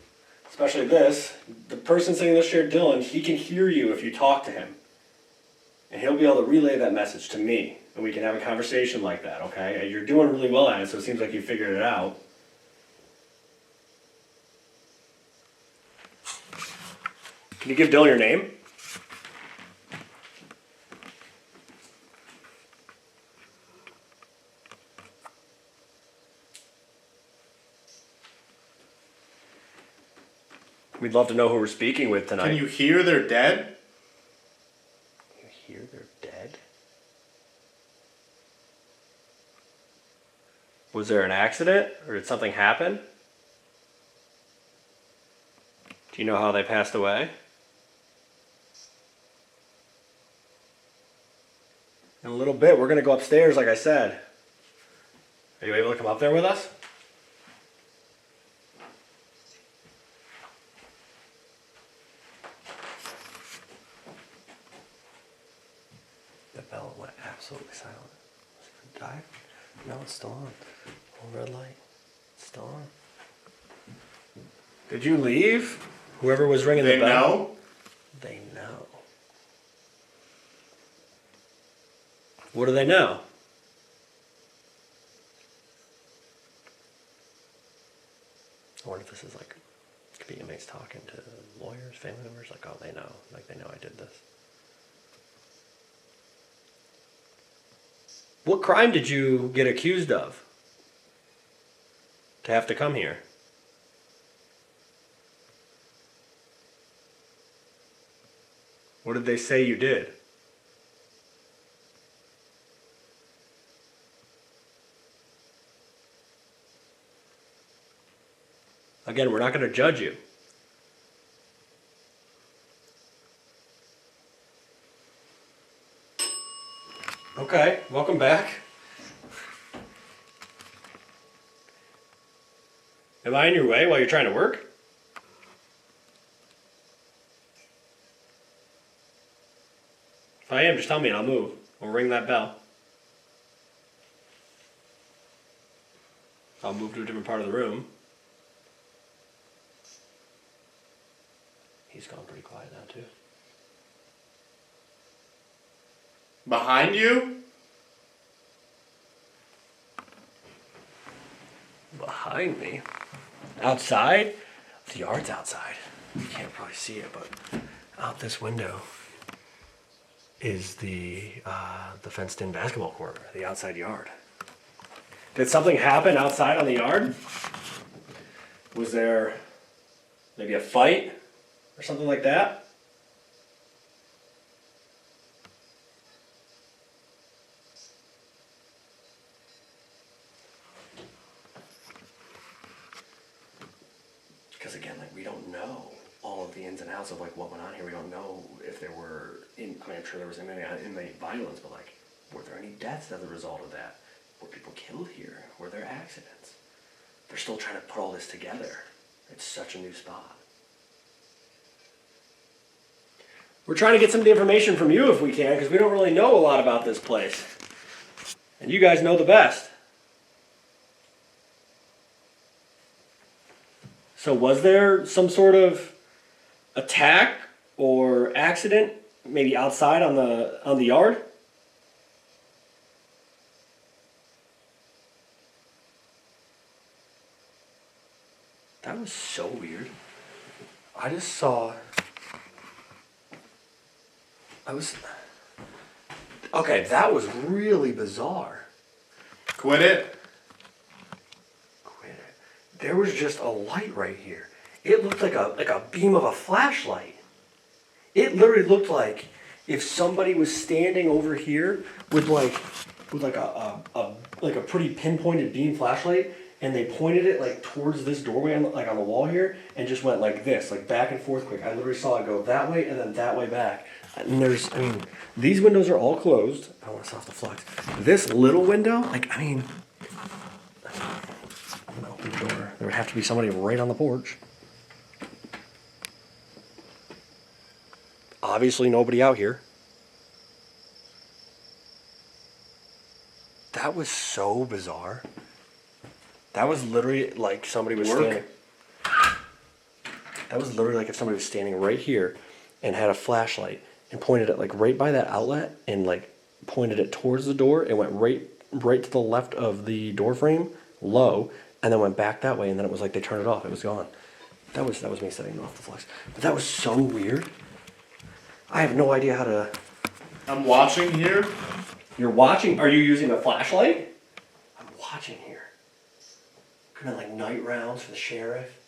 especially this. The person sitting in this chair, Dylan, he can hear you if you talk to him. And he'll be able to relay that message to me. And we can have a conversation like that, okay? And you're doing really well at it, so it seems like you figured it out. Can you give Dylan your name? We'd love to know who we're speaking with tonight. Can you hear they're dead? You hear they're dead? Was there an accident or did something happen? Do you know how they passed away? In a little bit, we're going to go upstairs, like I said. Are you able to come up there with us? The bell went absolutely silent. Was it going to die? No, it's still on. Oh, red light. It's still on. Did you leave? Whoever was ringing the bell? They know? They know. What do they know? I wonder if this is like, could be inmates talking to lawyers, family members, like, oh, they know. Like, they know I did this. What crime did you get accused of to have to come here? What did they say you did? Again, we're not going to judge you. Okay, welcome back. Am I in your way while you're trying to work? If I am, just tell me and I'll move. We'll ring that bell. I'll move to a different part of the room. He's gone pretty quiet now, too. Behind you? Behind me? Outside? The yard's outside. You can't probably see it, but out this window is the fenced-in basketball court, the outside yard. Did something happen outside on the yard? Was there maybe a fight or something like that? because again, like we don't know all of the ins and outs of like what went on here. We don't know if there were, I mean, I'm sure there was inmate violence, but like, were there any deaths as a result of that? Were people killed here? Were there accidents? They're still trying to put all this together. It's such a new spot. We're trying to get some of the information from you if we can, because we don't really know a lot about this place. And you guys know the best. So was there some sort of attack or accident, maybe outside on the yard? That was so weird. I just saw. Okay, that was really bizarre. Quit it. There was just a light right here. It looked like a beam of a flashlight. It literally looked like if somebody was standing over here with a pretty pinpointed beam flashlight, and they pointed it like towards this doorway on the wall here, and just went like this, like back and forth quick. I literally saw it go that way and then that way back. And these windows are all closed. I don't want to set off the flux. This little window, I'm gonna open the door. There would have to be somebody right on the porch. Obviously nobody out here. That was so bizarre. That was literally like somebody was standing. That was literally like if somebody was standing right here and had a flashlight and pointed it like right by that outlet and like pointed it towards the door and went right to the left of the door frame, low, and then went back that way, and then it was like they turned it off. It was gone. That was me setting off the flux. But that was so weird. I have no idea how to. I'm watching here. You're watching? Are you using a flashlight? I'm watching here. Could have been like night rounds for the sheriff.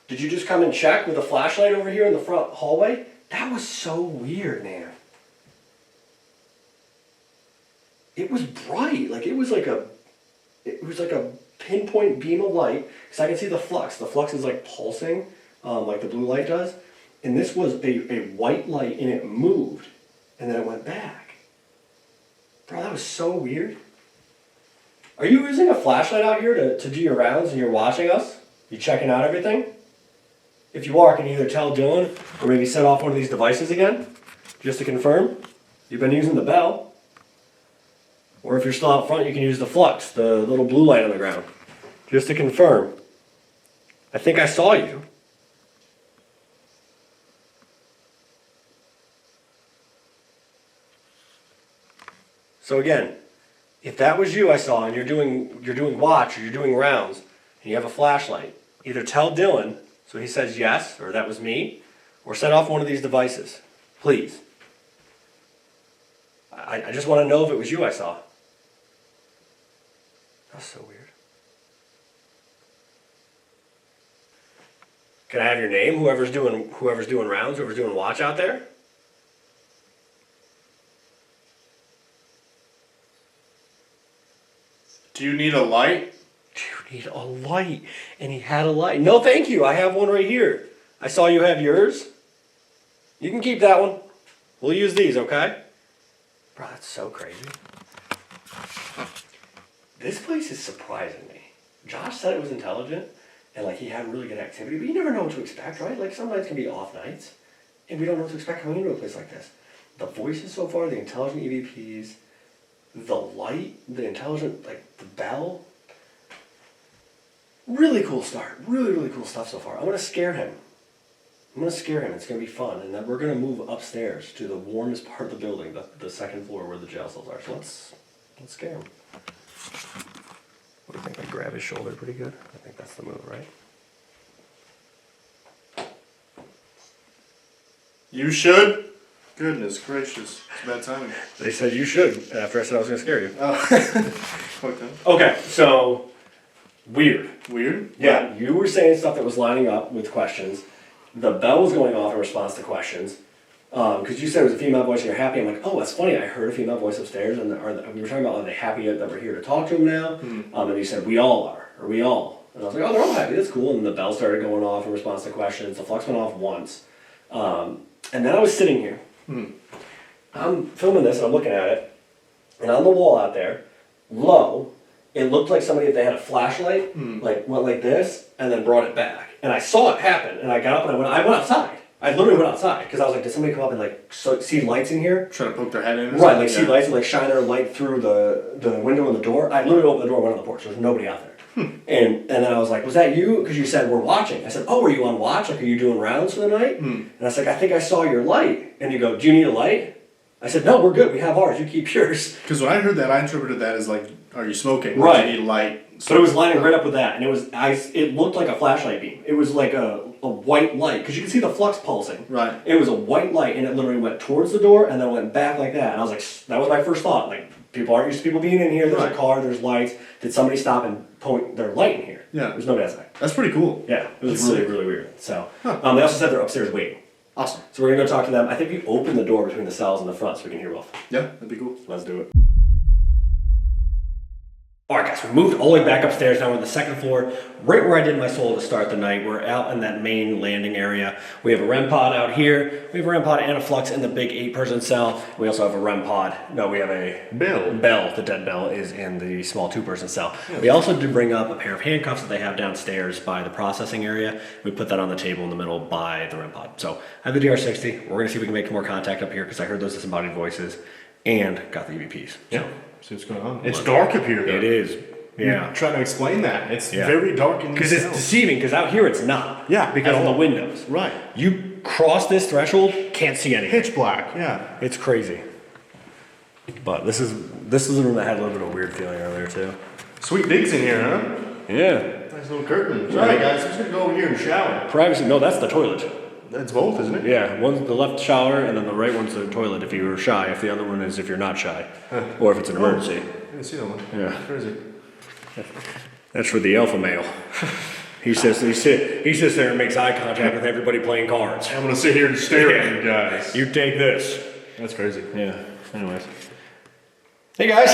Did you just come and check with a flashlight over here in the front hallway? That was so weird, man. It was bright. Like it was like a pinpoint beam of light. Because I can see the flux. The flux is like pulsing, like the blue light does. And this was a white light, and it moved, and then it went back. Bro, that was so weird. Are you using a flashlight out here to do your rounds and you're watching us? You checking out everything? If you are, can you either tell Dylan or maybe set off one of these devices again? Just to confirm. You've been using the bell. Or if you're still out front, you can use the flux, the little blue light on the ground. Just to confirm. I think I saw you. So again, if that was you I saw and you're doing watch or you're doing rounds and you have a flashlight, either tell Dylan so he says yes or that was me, or set off one of these devices, please. I just want to know if it was you I saw. That's so weird. Can I have your name? Whoever's doing rounds, whoever's doing watch out there? Do you need a light? Do you need a light? And he had a light. No, thank you. I have one right here. I saw you have yours. You can keep that one. We'll use these, okay? Bro, that's so crazy. This place is surprising me. Josh said it was intelligent and like he had really good activity, but you never know what to expect, right? Like some nights can be off nights, and we don't know what to expect coming into a place like this. The voices so far, the intelligent EVPs, the light, the intelligent, like the bell. Really cool start. Really, really cool stuff so far. I'm going to scare him. It's going to be fun. And then we're going to move upstairs to the warmest part of the building, the second floor where the jail cells are. So let's scare him. What do you think? I grab his shoulder pretty good? I think that's the move, right? You should? Goodness gracious. It's bad timing. They said you should after I said I was going to scare you. Okay. Okay, so weird. Weird? Yeah, you were saying stuff that was lining up with questions. The bell was going off in response to questions. Because you said it was a female voice and you're happy. I'm like, oh, that's funny. I heard a female voice upstairs. And we were talking about, are they happy that we're here to talk to them now? And you said, we all are. Or we all. And I was like, oh, they're all happy. That's cool. And the bell started going off in response to questions. The flux went off once. And then I was sitting here. I'm filming this and I'm looking at it. And on the wall out there, low, it looked like somebody, if they had a flashlight, like went like this and then brought it back. And I saw it happen. And I got up and I went outside. I literally went outside because I was like, did somebody come up and like see lights in here? Trying to poke their head in or Right, like see lights and like shine their light through the window and the door. I literally opened the door and went on the porch. There was nobody out there. And then I was like, was that you? Because you said we're watching. I said, oh, were you on watch? Like, are you doing rounds for the night? And I was like, I think I saw your light. And you go, do you need a light? I said, no, we're good. We have ours. You keep yours. Because when I heard that, I interpreted that as like, are you smoking? Right. Do you need a light? But it was lining right up with that, and it looked like a flashlight beam. It was like a white light, because you could see the flux pulsing. Right. It was a white light, and it literally went towards the door, and then went back like that. And I was like, that was my first thought. Like, people aren't used to people being in here. There's a car, there's lights. Did somebody stop and point their light in here? Yeah. There's nobody outside. That's pretty cool. Yeah, it was really, really weird. So, they also said they're upstairs waiting. Awesome. So we're going to go talk to them. I think we open the door between the cells and the front so we can hear both. Yeah, that'd be cool. Let's do it. Alright guys, we moved all the way back upstairs. Now we're on the second floor, right where I did my solo to start the night. We're out in that main landing area. We have a REM pod out here. We have a REM pod and a flux in the big 8-person cell. We also have a REM pod. No, we have a bell. The dead bell is in the small 2-person cell. Yeah. We also did bring up a pair of handcuffs that they have downstairs by the processing area. We put that on the table in the middle by the REM pod. So I have the DR60. We're going to see if we can make more contact up here because I heard those disembodied voices and got the EVPs. Yeah. See what's going on. It's dark up here, though. It is. Yeah. You're trying to explain that. It's very dark in these Because it's cells. deceiving, because out here it's not. Yeah, because of the windows. Right. You cross this threshold, can't see anything. Pitch black, yeah. It's crazy. But this is a room that had a little bit of a weird feeling earlier, too. Sweet digs in here, huh? Yeah. Nice little curtain. Alright, guys, I'm just going to go over here and shower. Privacy. No, that's the toilet. That's both, isn't it? Yeah, one's the left shower, and then the right one's the toilet if you're shy. If the other one is if you're not shy. Or if it's an emergency. I didn't see that one. Yeah. Crazy. That's for the alpha male. He sits there and makes eye contact with everybody playing cards. I'm gonna sit here and stare at you guys. You take this. That's crazy. Yeah. Anyways. Hey guys.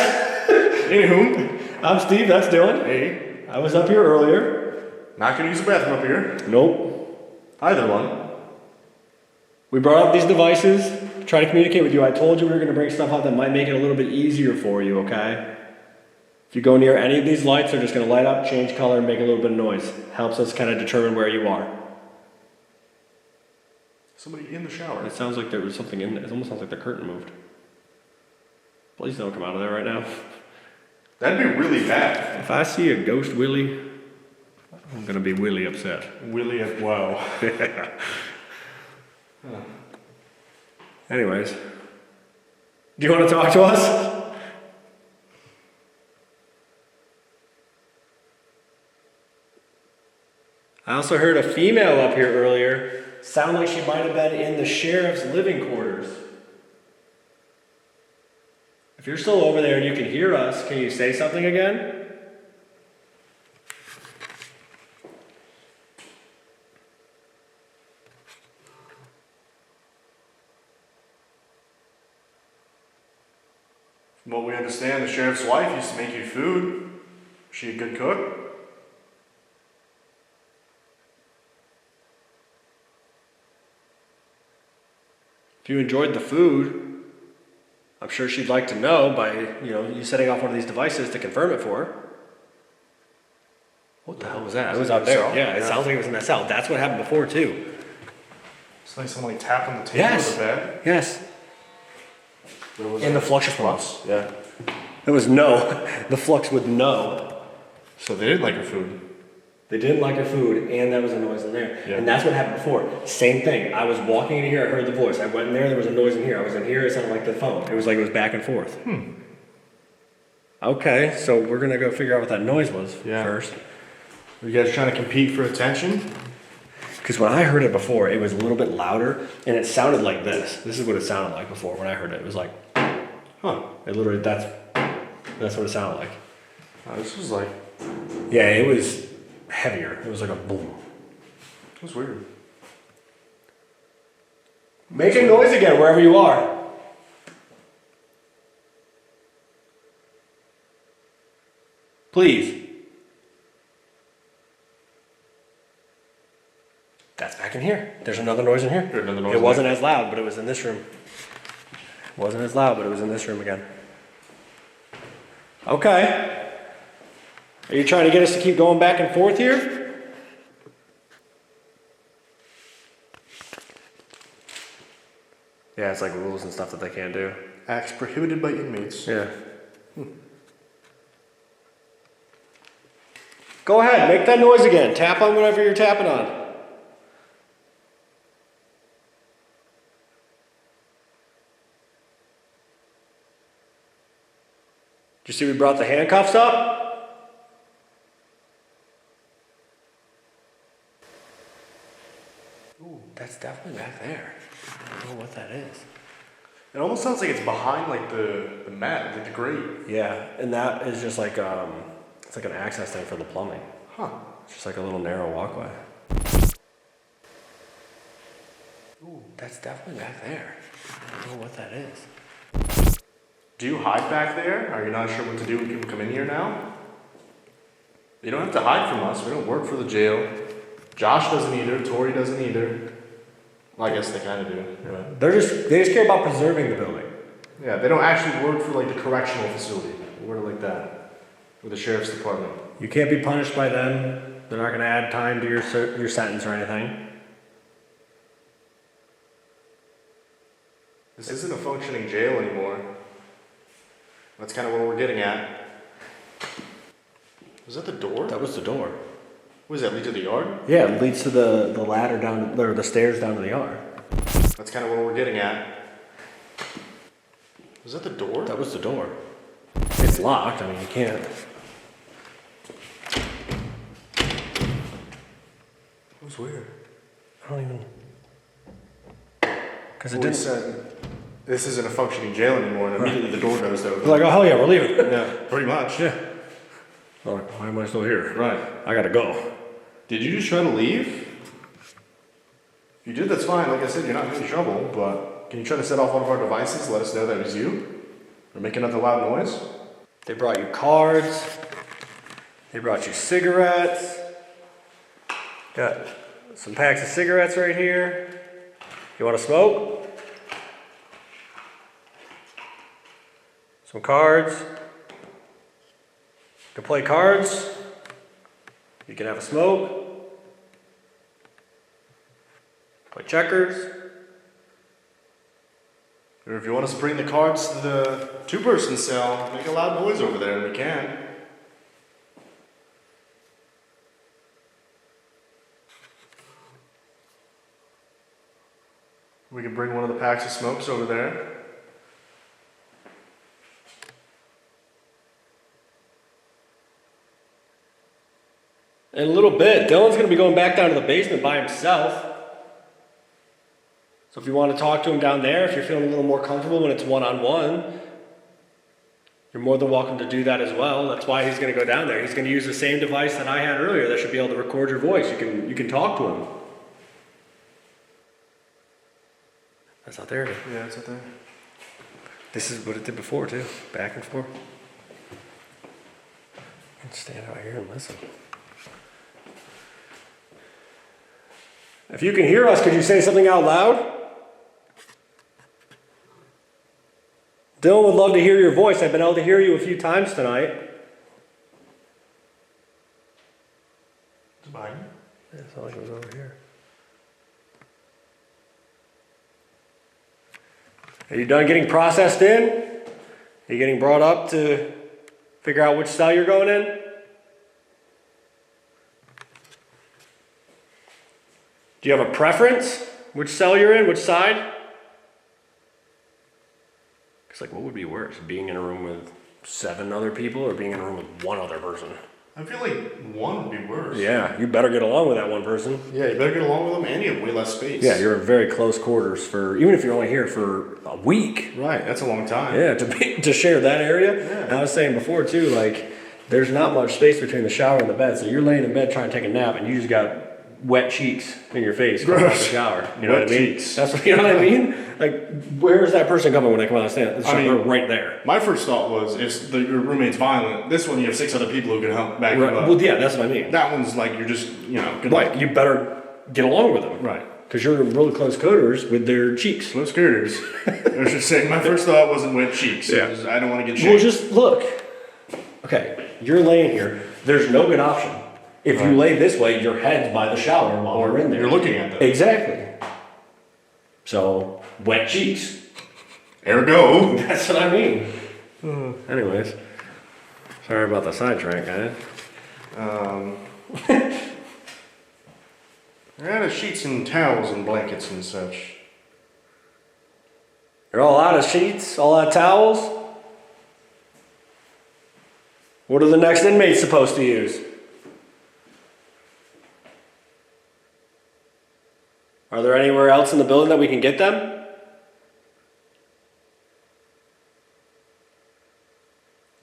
Anywho, I'm Steve. That's Dylan. hey, I was up here earlier. not gonna use the bathroom up here. Nope. Either one. We brought up these devices to try to communicate with you. I told you we were going to bring stuff up that might make it a little bit easier for you, okay? If you go near any of these lights, they're just going to light up, change color, and make a little bit of noise. Helps us kind of determine where you are. Somebody in the shower. It sounds like there was something in there. It almost sounds like the curtain moved. Please don't come out of there right now. That'd be really bad. If I see a ghost Willie, I'm going to be really upset. Willie, wow. Anyways, do you want to talk to us? I also heard a female up here earlier sound like she might have been in the sheriff's living quarters. If you're still over there and you can hear us, can you say something again? From what we understand, the sheriff's wife used to make you food. Was she a good cook? If you enjoyed the food, I'm sure she'd like to know by, you setting off one of these devices to confirm it for her. What the hell was that? It was out there. Yeah, it sounds like it was in that cell. That's what happened before, too. It's like someone tapping the table Yes. of the bed. Yes. In the flux response. Yeah. It was no. The flux would no. So they didn't like her food. They didn't like her food, and there was a noise in there. Yeah. And that's what happened before. Same thing. I was walking in here, I heard the voice. I went in there was a noise in here. I was in here, it sounded like the phone. It was like it was back and forth. Okay, so we're going to go figure out what that noise was first. Are you guys trying to compete for attention? Because when I heard it before, it was a little bit louder, and it sounded like this. This is what it sounded like before when I heard it. It was like, It literally, that's what it sounded like. This was like... Yeah, it was heavier. It was like a boom. It was weird. Make a noise again wherever you are. Please. That's back in here. There's another noise in here. There's another noise It in wasn't there. as loud, but it was in this room. It wasn't as loud, but it was in this room again. Okay. Are you trying to get us to keep going back and forth here? Yeah, it's like rules and stuff that they can't do. Acts prohibited by inmates. Yeah. Go ahead, make that noise again. Tap on whatever you're tapping on. Did you see we brought the handcuffs up? Ooh, that's definitely back there. I don't know what that is. It almost sounds like it's behind like the mat, like the grate. Yeah, and that is just like it's like an access thing for the plumbing. Huh. It's just like a little narrow walkway. Ooh, that's definitely back there. I don't know what that is. Do you hide back there? Are you not sure what to do when people come in here now? You don't have to hide from us. We don't work for the jail. Josh doesn't either. Tori doesn't either. Well, I guess they kind of do. Yeah. They just care about preserving the building. Yeah, they don't actually work for like the correctional facility. A word like that. Or the sheriff's department. You can't be punished by them. They're not going to add time to your sentence or anything. This isn't a functioning jail anymore. That's kind of what we're getting at. Was that the door? That was the door. What does that lead to the yard? Yeah, it leads to the ladder down, or the stairs down to the yard. That's kind of what we're getting at. Was that the door? That was the door. It's locked. I mean, you can't. It was weird. I don't even. Because it Well, we didn't. said this isn't a functioning jail anymore, and immediately the door goes It's open. like, oh hell yeah, we're leaving. Yeah, pretty much. Yeah. I'm like, why am I still here? Right. I gotta go. Did you just try to leave? If you did, that's fine. Like I said, you're not in any trouble, but can you try to set off one of our devices? Let us know that it was you? Or make another loud noise? They brought you cards. They brought you cigarettes. Got some packs of cigarettes right here. You want to smoke? Some cards. You can play cards. You can have a smoke. Play checkers. Or if you want us to bring the cards to the two-person cell, make a loud noise over there, and we can. We can bring one of the packs of smokes over there. In a little bit, Dylan's going to be going back down to the basement by himself. So if you want to talk to him down there, if you're feeling a little more comfortable when it's one-on-one, you're more than welcome to do that as well. That's why he's going to go down there. He's going to use the same device that I had earlier that should be able to record your voice. You can talk to him. That's out there. Yeah, it's out there. This is what it did before too. Back and forth. You can stand out here and listen. If you can hear us, could you say something out loud? Dylan would love to hear your voice. I've been able to hear you a few times tonight. It's behind you. Yeah, it sounded like it was over here. Are you done getting processed in? Are you getting brought up to figure out which cell you're going in? Do you have a preference? Which cell you're in? Which side? It's like, what would be worse? Being in a room with 7 other people or being in a room with 1 other person? I feel like one would be worse. Yeah, you better get along with that one person. Yeah, you better get along with them, and you have way less space. Yeah, you're in very close quarters for, even if you're only here for a week. Right, that's a long time. Yeah, to share that area. Yeah. And I was saying before too, like, there's not much space between the shower and the bed, so you're laying in bed trying to take a nap and you just got wet cheeks in your face coming out of the shower. You know Wet what I mean? cheeks. That's what, you know what I mean? Like, where's that person coming when they come out of the stand? I mean, They're right there. My first thought was, if your roommate's violent, this one you have 6 other people who can help back you Right. up. Well, yeah, that's what I mean. That one's like, you're just, good Like, luck. you better get along with them. Right. Because you're in really close quarters with their cheeks. Close girders. I should say, my first thought wasn't wet cheeks. Yeah. I don't want to get Well, shanked. just look. Okay, you're laying here. There's no good option. If you lay this way, your head's by the shower while we're in there. You're looking at them. Exactly. So, wet cheeks. Ergo. That's what I mean. Anyways, sorry about the sidetrack, guys. They're out of sheets and towels and blankets and such. You're all out of sheets, all out of towels. What are the next inmates supposed to use? Are there anywhere else in the building that we can get them?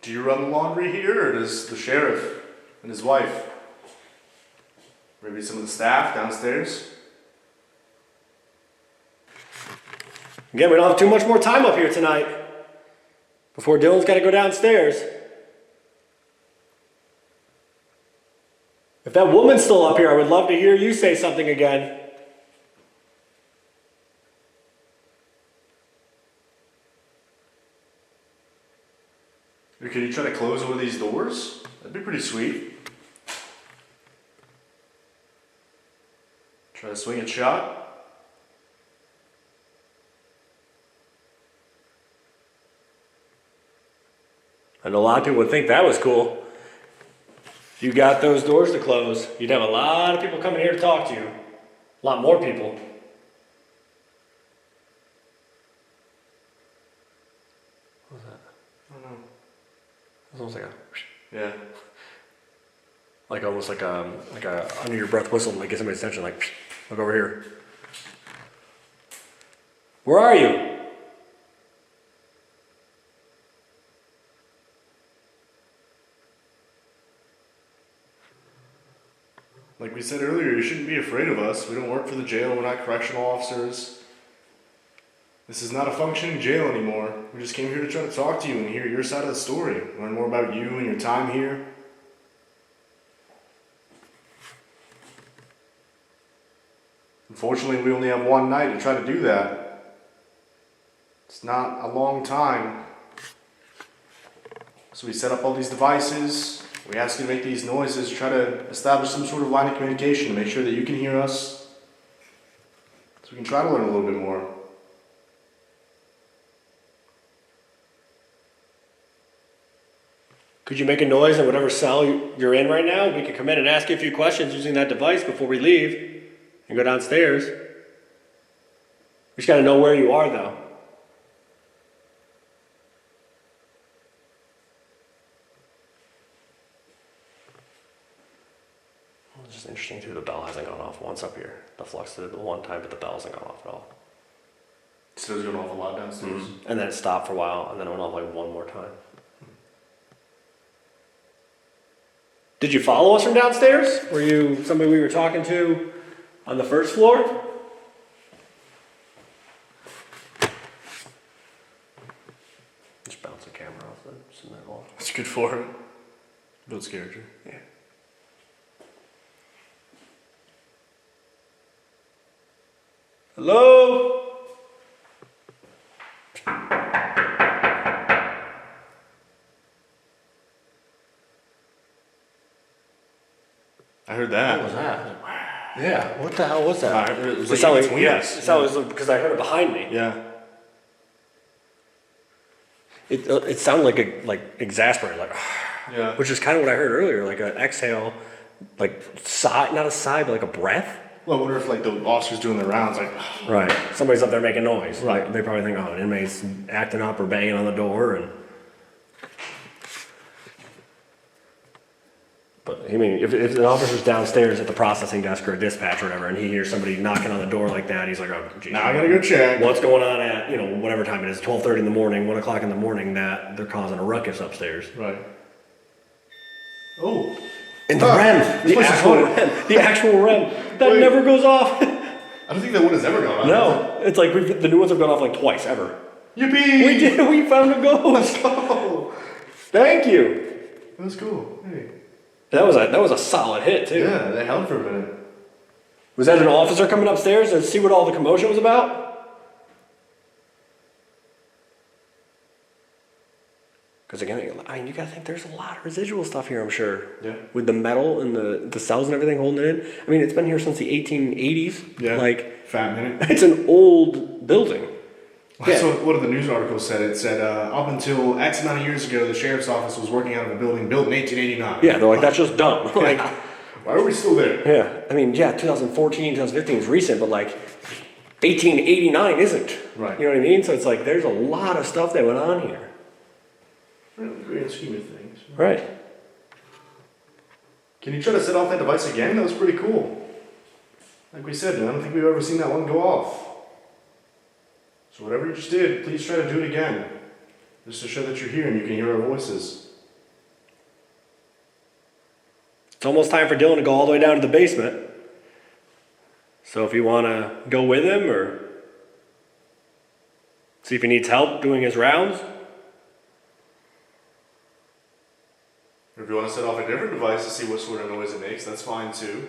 Do you run the laundry here, or does the sheriff and his wife? Maybe some of the staff downstairs? Again, we don't have too much more time up here tonight. Before Dylan's got to go downstairs. If that woman's still up here, I would love to hear you say something again. Or can you try to close one of these doors? That'd be pretty sweet. Try to swing a shot. I know a lot of people would think that was cool. If you got those doors to close, you'd have a lot of people coming here to talk to you. A lot more people. What was that? I don't know. It was almost like Yeah. almost like a under your breath whistle to like get somebody's attention. Like, look over here. Where are you? Like we said earlier, you shouldn't be afraid of us. We don't work for the jail. We're not correctional officers. This is not a functioning jail anymore. We just came here to try to talk to you and hear your side of the story. Learn more about you and your time here. Unfortunately, we only have one night to try to do that. It's not a long time. So we set up all these devices. We ask you to make these noises, try to establish some sort of line of communication to make sure that you can hear us. So we can try to learn a little bit more. Could you make a noise in whatever cell you're in right now? We could come in and ask you a few questions using that device before we leave and go downstairs. We just got to know where you are, though. It's just interesting, too. The bell hasn't gone off once up here. The flux did it the one time, but the bell hasn't gone off at all. So it's going off a lot downstairs. And then it stopped for a while, and then it went off like one more time. Did you follow us from downstairs? Were you somebody we were talking to on the first floor? Just bounce the camera off the cement wall. It's good for it. Builds character. Yeah. Hello? I heard that. What was that? Yeah, what the hell was that? It was It like sounded in between us. it sounded because I heard it behind me. Yeah. It sounded like exasperated, like, Yeah. which is kind of what I heard earlier, like an exhale, like sigh, not a sigh, but like a breath. Well, I wonder if like the officers doing their rounds, like, Right. Somebody's up there making noise. Right. Like, they probably think, oh, an inmate's acting up or banging on the door, and. But I mean, if an officer's downstairs at the processing desk or a dispatch or whatever, and he hears somebody knocking on the door like that, he's like, oh, geez. now I gotta go check. What's going on at, whatever time it is, 12:30 in the morning, 1 o'clock in the morning, that they're causing a ruckus upstairs. Right. Oh. In the REM, the place is actual haunted. REM, the actual REM, that Wait. never goes off. I don't think that one has ever gone on. No, it's like the new ones have gone off like twice ever. Yippee! We did, we found a ghost. Oh, Thank you. that was cool. Hey. That was a solid hit too. Yeah, they held for a minute. Was that an officer coming upstairs to see what all the commotion was about? Because again, you gotta think there's a lot of residual stuff here, I'm sure. Yeah. With the metal and the cells and everything holding it in. I mean, it's been here since the 1880s. Yeah. Like, fat minute. it's an old building. That's what one of the news articles said. It said, up until X amount of years ago, the sheriff's office was working out of a building built in 1889. Yeah, they're like, that's just dumb. Like, why are we still there? yeah. I mean, yeah, 2014, 2015 is recent, but like, 1889 isn't. Right. You know what I mean? So it's like, there's a lot of stuff that went on here. In the grand scheme of things. Right. Can you try to set off that device again? That was pretty cool. Like we said, I don't think we've ever seen that one go off. So whatever you just did, please try to do it again. Just to show that you're here and you can hear our voices. It's almost time for Dylan to go all the way down to the basement. So if you want to go with him or see if he needs help doing his rounds. Or if you want to set off a different device to see what sort of noise it makes, that's fine too.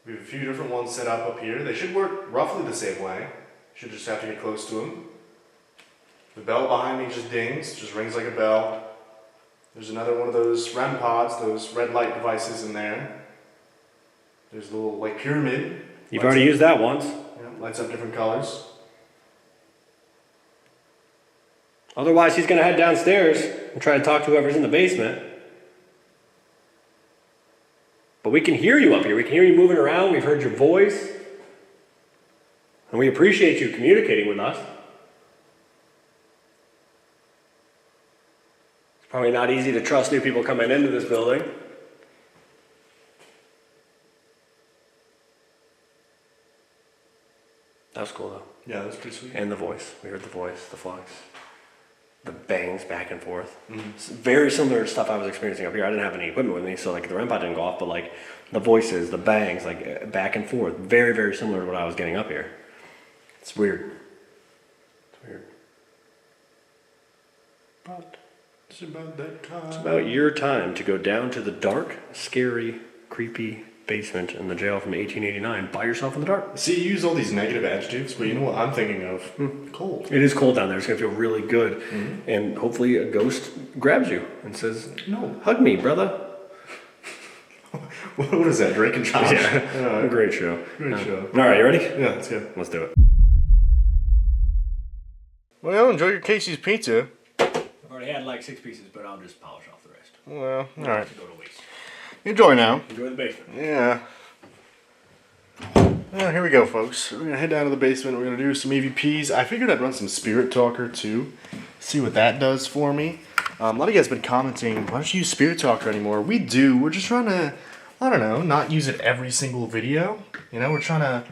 We have a few different ones set up here. They should work roughly the same way. You should just have to get close to them. The bell behind me just dings, just rings like a bell. There's another one of those REM pods, those red light devices in there. There's a little like pyramid. You've already used that once. Yeah, lights up different colors. Otherwise, he's going to head downstairs and try to talk to whoever's in the basement. But we can hear you up here. We can hear you moving around. We've heard your voice. And we appreciate you communicating with us. It's probably not easy to trust new people coming into this building. That was cool, though. Yeah, that's pretty sweet. And the voice. We heard the voice, the flux, the bangs back and forth. Mm-hmm. It's very similar to stuff I was experiencing up here. I didn't have any equipment with me, so like the REM pod didn't go off, but like the voices, the bangs, like back and forth. Very, very similar to what I was getting up here. It's weird. It's weird. But it's about that time. It's about your time to go down to the dark, scary, creepy basement in the jail from 1889 by yourself in the dark. See, you use all these negative adjectives, but you know what I'm thinking of? Cold. It is cold down there. It's going to feel really good. Mm-hmm. And hopefully a ghost grabs you and says, "No, hug me, brother." What is that, Drake and Josh? Yeah. Great show. Great show. All right, you ready? Yeah, let's go. Let's do it. Well, enjoy your Casey's pizza. I've already had like 6 pieces, but I'll just polish off the rest. Well, all right. Go to waste. Enjoy now. Enjoy the basement. Yeah. Well, here we go, folks. We're going to head down to the basement. We're going to do some EVPs. I figured I'd run some Spirit Talker, too. See what that does for me. A lot of you guys have been commenting, why don't you use Spirit Talker anymore? We do. We're just trying to, I don't know, not use it every single video. You know, we're trying to,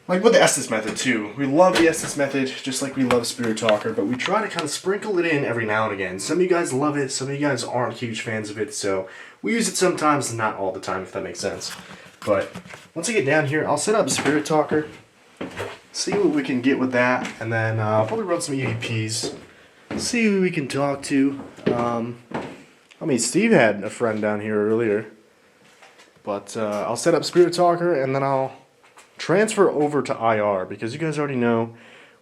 like with the Estes method, too. We love the Estes method, just like we love Spirit Talker, but we try to kind of sprinkle it in every now and again. Some of you guys love it. Some of you guys aren't huge fans of it, so we use it sometimes, not all the time, if that makes sense. But once I get down here, I'll set up Spirit Talker, see what we can get with that, and then probably run some EVPs, see who we can talk to. I mean, Steve had a friend down here earlier, but I'll set up Spirit Talker, and then I'll transfer over to IR, because you guys already know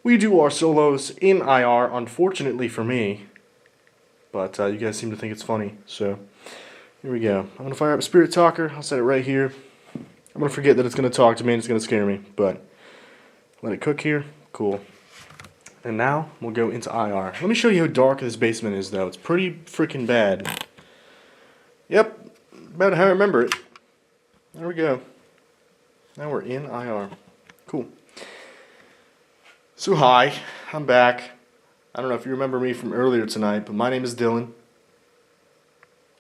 we do our solos in IR, unfortunately for me, but you guys seem to think it's funny, so here we go. I'm going to fire up Spirit Talker. I'll set it right here. I'm going to forget that it's going to talk to me and it's going to scare me, but let it cook here. Cool. And now we'll go into IR. Let me show you how dark this basement is, though. It's pretty freaking bad. Yep, about how I remember it. There we go. Now we're in IR. Cool. So hi, I'm back. I don't know if you remember me from earlier tonight, but my name is Dylan.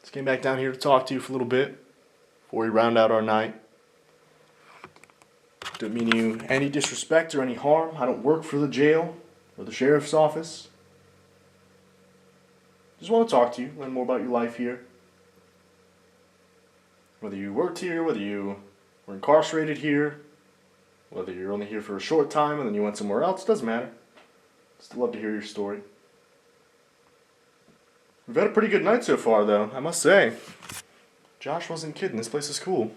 Just came back down here to talk to you for a little bit before we round out our night. Don't mean you any disrespect or any harm. I don't work for the jail or the sheriff's office. Just want to talk to you, learn more about your life here. Whether you worked here, whether you were incarcerated here, whether you're only here for a short time and then you went somewhere else, doesn't matter. Still love to hear your story. We've had a pretty good night so far, though, I must say. Josh wasn't kidding. This place is cool.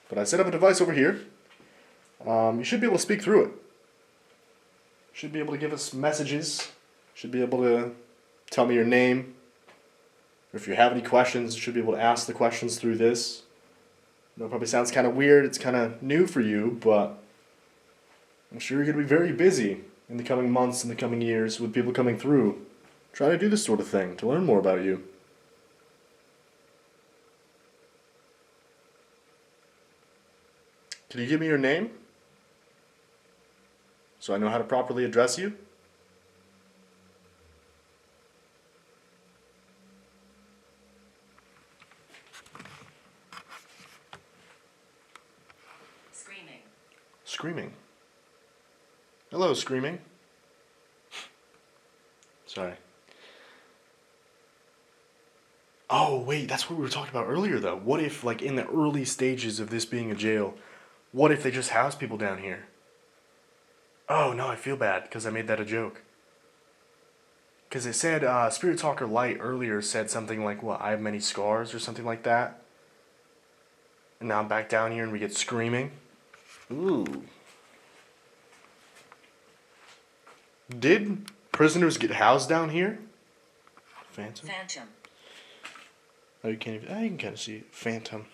But I set up a device over here. You should be able to speak through it. Should be able to give us messages. Should be able to tell me your name. Or if you have any questions, you should be able to ask the questions through this. I know it probably sounds kind of weird. It's kind of new for you, but I'm sure you're going to be very busy in the coming months and the coming years with people coming through, trying to do this sort of thing, to learn more about you. Can you give me your name? So I know how to properly address you? Screaming. Hello, Screaming. Sorry. Oh, wait, that's what we were talking about earlier, though. What if, like, in the early stages of this being a jail, what if they just house people down here? Oh, no, I feel bad, because I made that a joke. Because it said, Spirit Talker Light earlier said something like, what, I have many scars, or something like that. And now I'm back down here and we get Screaming. Ooh. Did prisoners get housed down here? Phantom? Oh, you can't even, you can kind of see it. Phantom.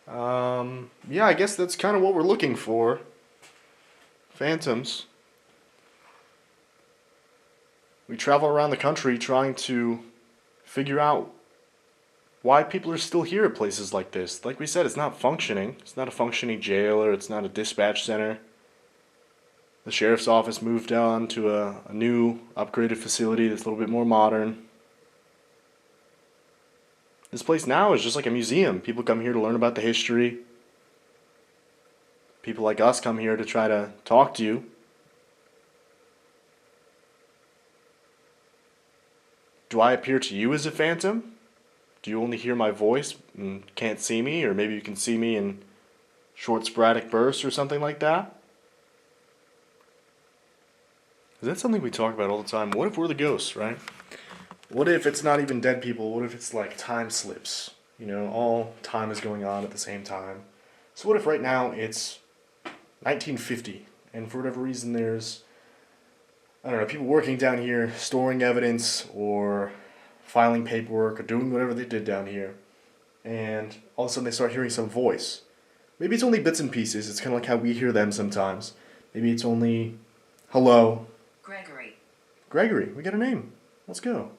Yeah, I guess that's kind of what we're looking for. Phantoms. We travel around the country trying to figure out why people are still here at places like this. Like we said, it's not functioning. It's not a functioning jail, or it's not a dispatch center. The sheriff's office moved on to a new, upgraded facility that's a little bit more modern. This place now is just like a museum. People come here to learn about the history. People like us come here to try to talk to you. Do I appear to you as a phantom? Do you only hear my voice and can't see me? Or maybe you can see me in short sporadic bursts or something like that? Is that something we talk about all the time? What if we're the ghosts, right? What if it's not even dead people? What if it's like time slips? You know, all time is going on at the same time. So what if right now it's 1950 and for whatever reason there's, I don't know, people working down here storing evidence or filing paperwork or doing whatever they did down here, and all of a sudden they start hearing some voice. Maybe it's only bits and pieces. It's kind of like how we hear them sometimes. Maybe it's only, hello. Gregory, we got a name. Let's go.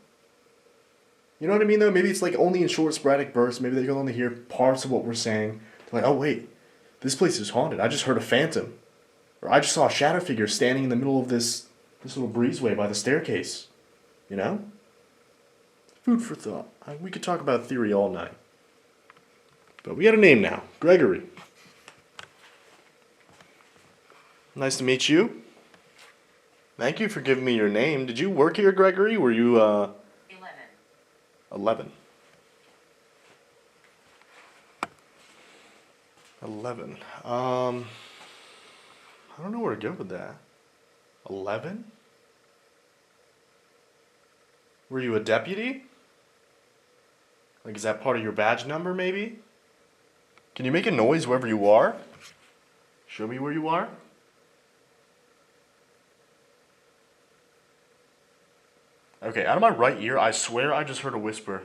You know what I mean, though? Maybe it's like only in short, sporadic bursts. Maybe they can only hear parts of what we're saying. They're like, oh, wait, this place is haunted. I just heard a phantom. Or I just saw a shadow figure standing in the middle of this little breezeway by the staircase. You know? Food for thought. We could talk about theory all night. But we got a name now. Gregory. Nice to meet you. Thank you for giving me your name. Did you work here, Gregory? Were you, 11. 11. I don't know where to go with that. 11? Were you a deputy? Like, is that part of your badge number, maybe? Can you make a noise wherever you are? Show me where you are. Okay, out of my right ear, I swear I just heard a whisper.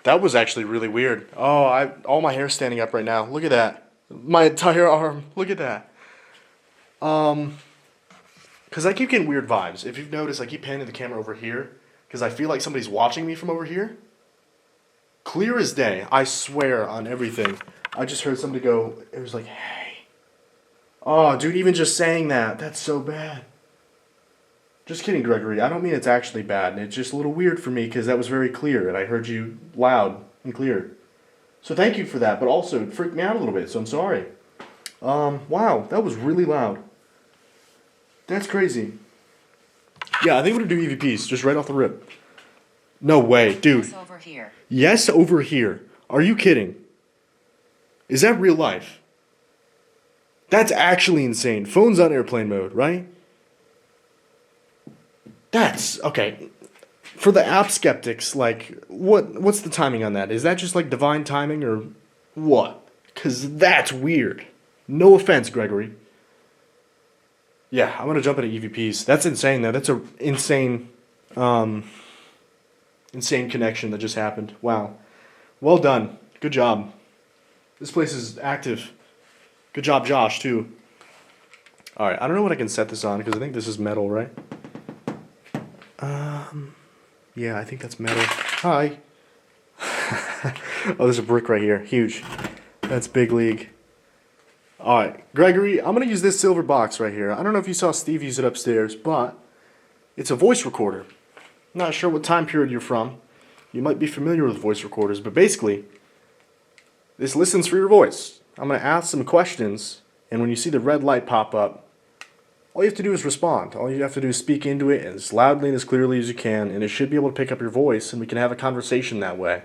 That was actually really weird. Oh, all my hair's standing up right now. Look at that. My entire arm. Look at that. Because I keep getting weird vibes. If you've noticed, I keep panning the camera over here because I feel like somebody's watching me from over here. Clear as day. I swear on everything. I just heard somebody go, it was like, hey. Oh, dude, even just saying that, that's so bad. Just kidding, Gregory. I don't mean it's actually bad. And it's just a little weird for me because that was very clear and I heard you loud and clear. So thank you for that, but also it freaked me out a little bit, so I'm sorry. Wow, that was really loud. That's crazy. Yeah, I think we're going to do EVPs, just right off the rip. No way, dude. Yes, over here. Yes, over here. Are you kidding? Is that real life? That's actually insane. Phone's on airplane mode, right? That's, okay. For the app skeptics, like, what's the timing on that? Is that just like divine timing or what? Because that's weird. No offense, Gregory. Yeah, I'm gonna jump into EVPs. That's insane, though. That's a insane connection that just happened. Wow. Well done. Good job. This place is active. Good job, Josh, too. Alright, I don't know what I can set this on, because I think this is metal, right? Yeah, I think that's metal. Hi. Oh, there's a brick right here. Huge. That's big league. Alright, Gregory, I'm going to use this silver box right here. I don't know if you saw Steve use it upstairs, but it's a voice recorder. Not sure what time period you're from. You might be familiar with voice recorders, but basically, this listens for your voice. I'm going to ask some questions, and when you see the red light pop up, all you have to do is respond. All you have to do is speak into it as loudly and as clearly as you can, and it should be able to pick up your voice, and we can have a conversation that way.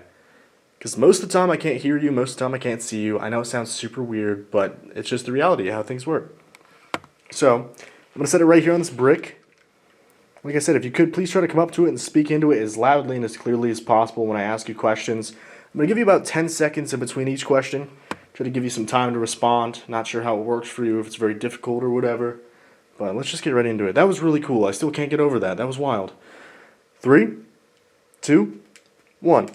Because most of the time I can't hear you, most of the time I can't see you. I know it sounds super weird, but it's just the reality of how things work. So, I'm going to set it right here on this brick. Like I said, if you could, please try to come up to it and speak into it as loudly and as clearly as possible when I ask you questions. I'm going to give you about 10 seconds in between each question. Try to give you some time to respond. Not sure how it works for you, if it's very difficult or whatever. But let's just get right into it. That was really cool. I still can't get over that. That was wild. 3, 2, 1.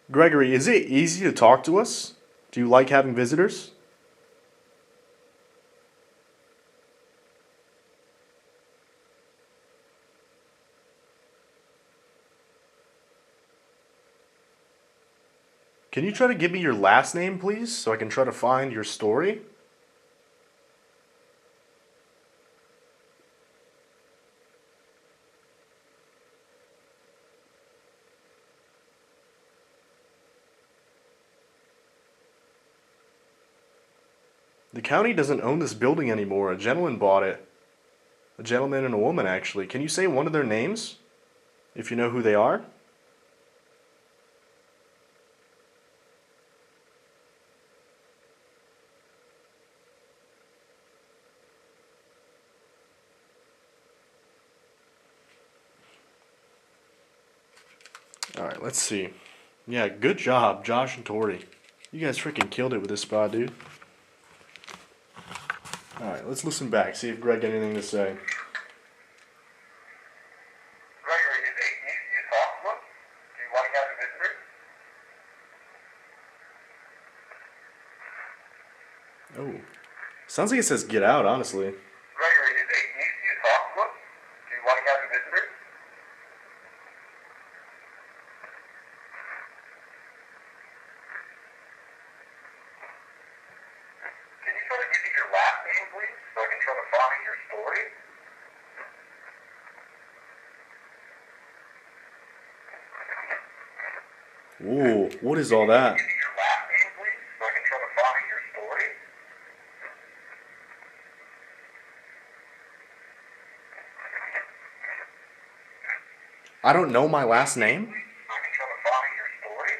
Gregory, is it easy to talk to us? Do you like having visitors? Can you try to give me your last name, please, so I can try to find your story? The county doesn't own this building anymore. A gentleman bought it. A gentleman and a woman, actually. Can you say one of their names? If you know who they are? Alright, let's see. Yeah, good job, Josh and Tori. You guys freaking killed it with this spot, dude. Alright, let's listen back, see if Greg got anything to say. Gregory, is it easy to talk to us? Do you like having visitors? Oh. Sounds like it says get out, honestly. Gregory, is it easy to talk to us? Do you like having visitors? Can you try to give me your last name, please, so I can try to find your story? Ooh, what is all that? Give me your last name, please, so I can try to find your story. I don't know my last name? I can try to find your story.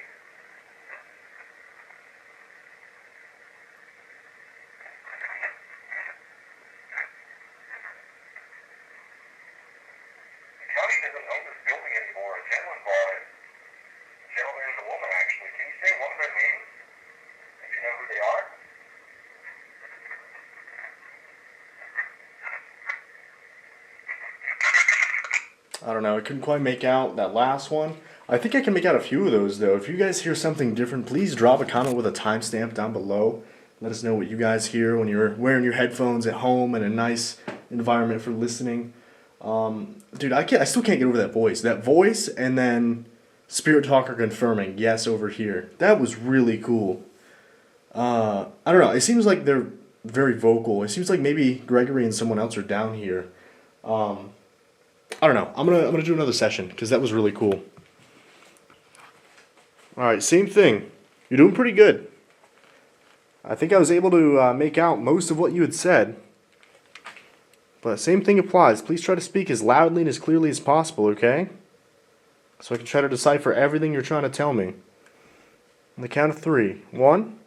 The county doesn't own this building anymore. A gentleman bought it. A gentleman and a woman, actually. Can you say one of their names? If you know who they are? I don't know, I couldn't quite make out that last one. I think I can make out a few of those, though. If you guys hear something different, please drop a comment with a timestamp down below. Let us know what you guys hear when you're wearing your headphones at home in a nice environment for listening. Dude, I still can't get over that voice. That voice and then Spirit Talker confirming, yes, over here. That was really cool. I don't know, it seems like they're very vocal. It seems like maybe Gregory and someone else are down here. I don't know. I'm gonna do another session because that was really cool. All right, same thing. You're doing pretty good. I think I was able to make out most of what you had said. But same thing applies. Please try to speak as loudly and as clearly as possible, okay? So I can try to decipher everything you're trying to tell me. On the count of 3. 1,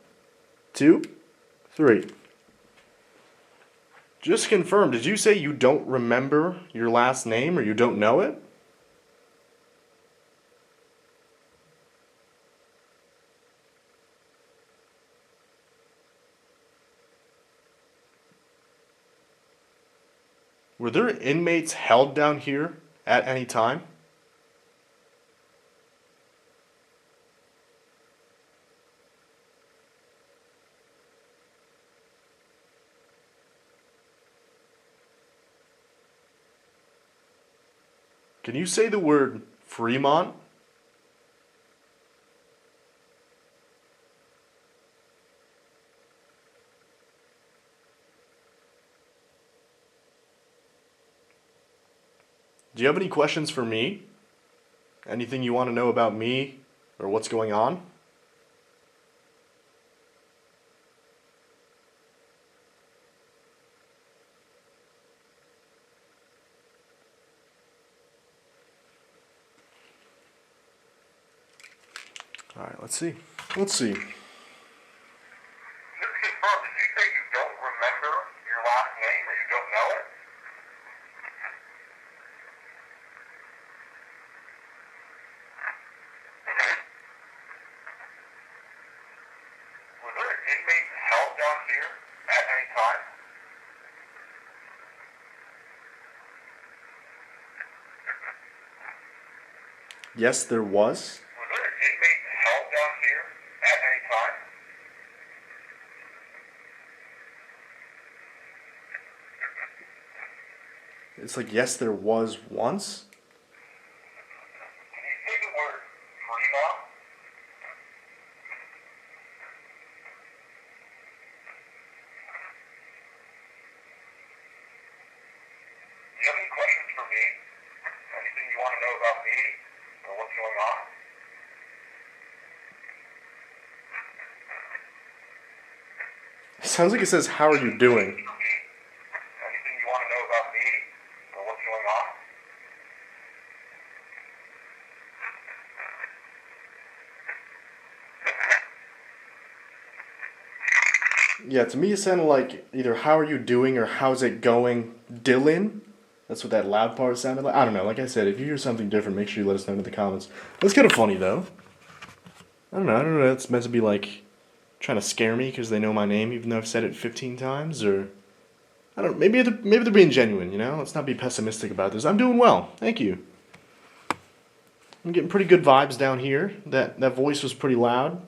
2, 3. Just confirm, did you say you don't remember your last name or you don't know it? Were there inmates held down here at any time? Can you say the word Fremont? Do you have any questions for me? Anything you want to know about me or what's going on? Alright, let's see. Let's see. Just confirm, did you say you don't remember your last name or you don't know it? Was there an inmate held down here at any time? Yes, there was. Was there an inmate held down here at any time? It's like, yes, there was once. Can you say the word Fremont? Do you have any questions for me? Anything you want to know about me or what's going on? Sounds like it says, how are you doing? Anything you want to know about me or what's going on? Yeah, to me it sounded like either how are you doing or how's it going, Dylan? That's what that loud part sounded like. I don't know. Like I said, if you hear something different, make sure you let us know in the comments. That's kind of funny though. I don't know. It's meant to be like trying to scare me because they know my name, even though I've said it 15 times. Or I don't. Maybe they're being genuine. You know, let's not be pessimistic about this. I'm doing well. Thank you. I'm getting pretty good vibes down here. That voice was pretty loud.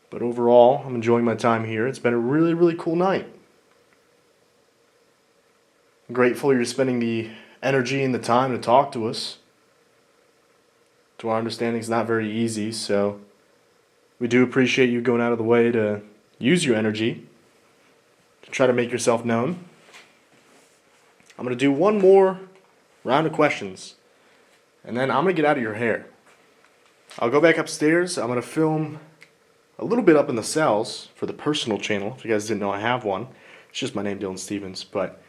But overall, I'm enjoying my time here. It's been a really, really cool night. I'm grateful you're spending the energy and the time to talk to us. To our understanding, it's not very easy, so we do appreciate you going out of the way to use your energy to try to make yourself known. I'm going to do one more round of questions, and then I'm going to get out of your hair. I'll go back upstairs. I'm going to film a little bit up in the cells for the personal channel. If you guys didn't know, I have one. It's just my name, Dylan Stevens. But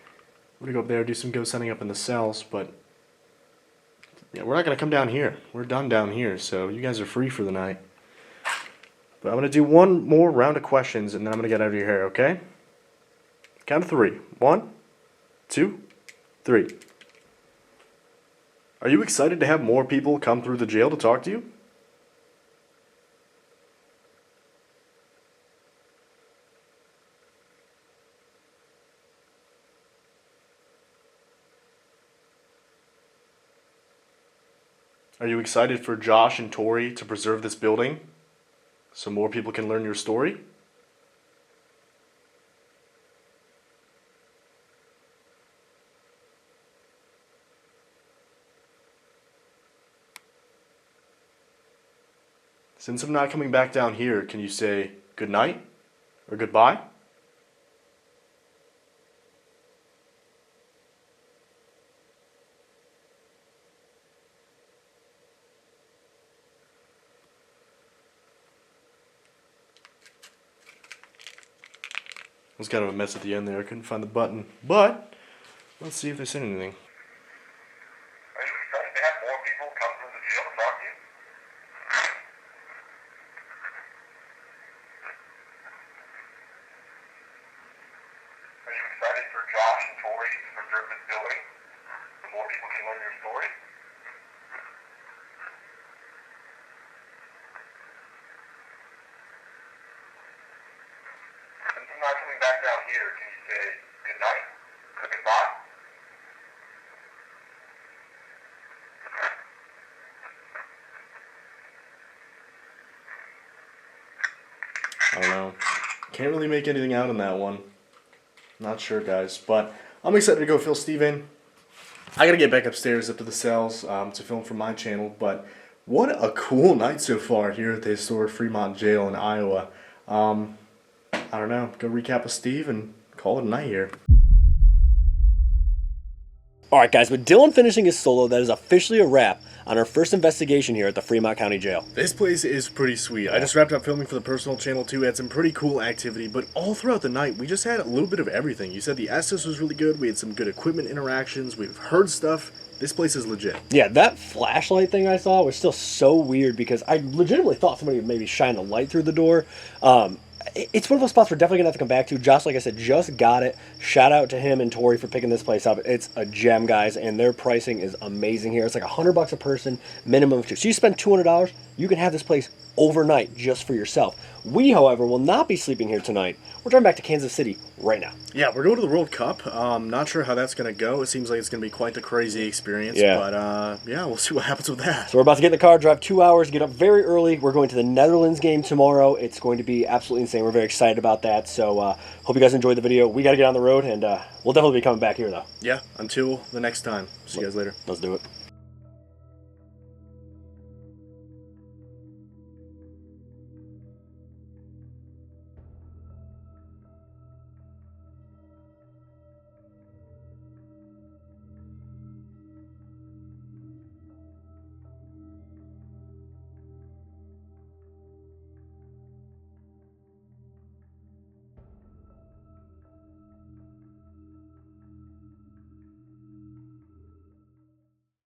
I'm going to go up there, do some ghost hunting up in the cells. But yeah, we're not going to come down here. We're done down here, so you guys are free for the night. But I'm going to do one more round of questions, and then I'm going to get out of your hair, okay? Count of 3. 1, 2, 3. Are you excited to have more people come through the jail to talk to you? Are you excited for Josh and Tori to preserve this building so more people can learn your story? Since I'm not coming back down here, can you say good night or goodbye? It was kind of a mess at the end there. I couldn't find the button. But let's see if they said anything. Are you excited to have more people come through the jail to talk to you? Are you excited for back down here, can you say good night or goodbye? I don't know. Can't really make anything out on that one. Not sure, guys. But I'm excited to go fill Steve in. I gotta get back upstairs up to the cells to film for my channel. But what a cool night so far here at the historic Fremont Jail in Iowa. I don't know. Go recap with Steve and call it a night here. Alright guys, with Dylan finishing his solo, that is officially a wrap on our first investigation here at the Fremont County Jail. This place is pretty sweet. I just wrapped up filming for the personal channel too. Had some pretty cool activity, but all throughout the night we just had a little bit of everything. You said the Estes was really good. We had some good equipment interactions. We've heard stuff. This place is legit. Yeah, that flashlight thing I saw was still so weird because I legitimately thought somebody would maybe shine a light through the door. It's one of those spots we're definitely going to have to come back to. Josh, like I said, just got it. Shout out to him and Tori for picking this place up. It's a gem, guys, and their pricing is amazing here. It's like $100 a person, minimum of 2. So you spend $200, you can have this place overnight just for yourself. We, however, will not be sleeping here tonight. We're driving back to Kansas City right now. Yeah, we're going to the World Cup. Not sure how that's going to go. It seems like it's going to be quite the crazy experience. Yeah. But, yeah, we'll see what happens with that. So we're about to get in the car, drive 2 hours, get up very early. We're going to the Netherlands game tomorrow. It's going to be absolutely insane. We're very excited about that. So hope you guys enjoyed the video. We got to get on the road, and we'll definitely be coming back here, though. Yeah, until the next time. See you guys later. Let's do it.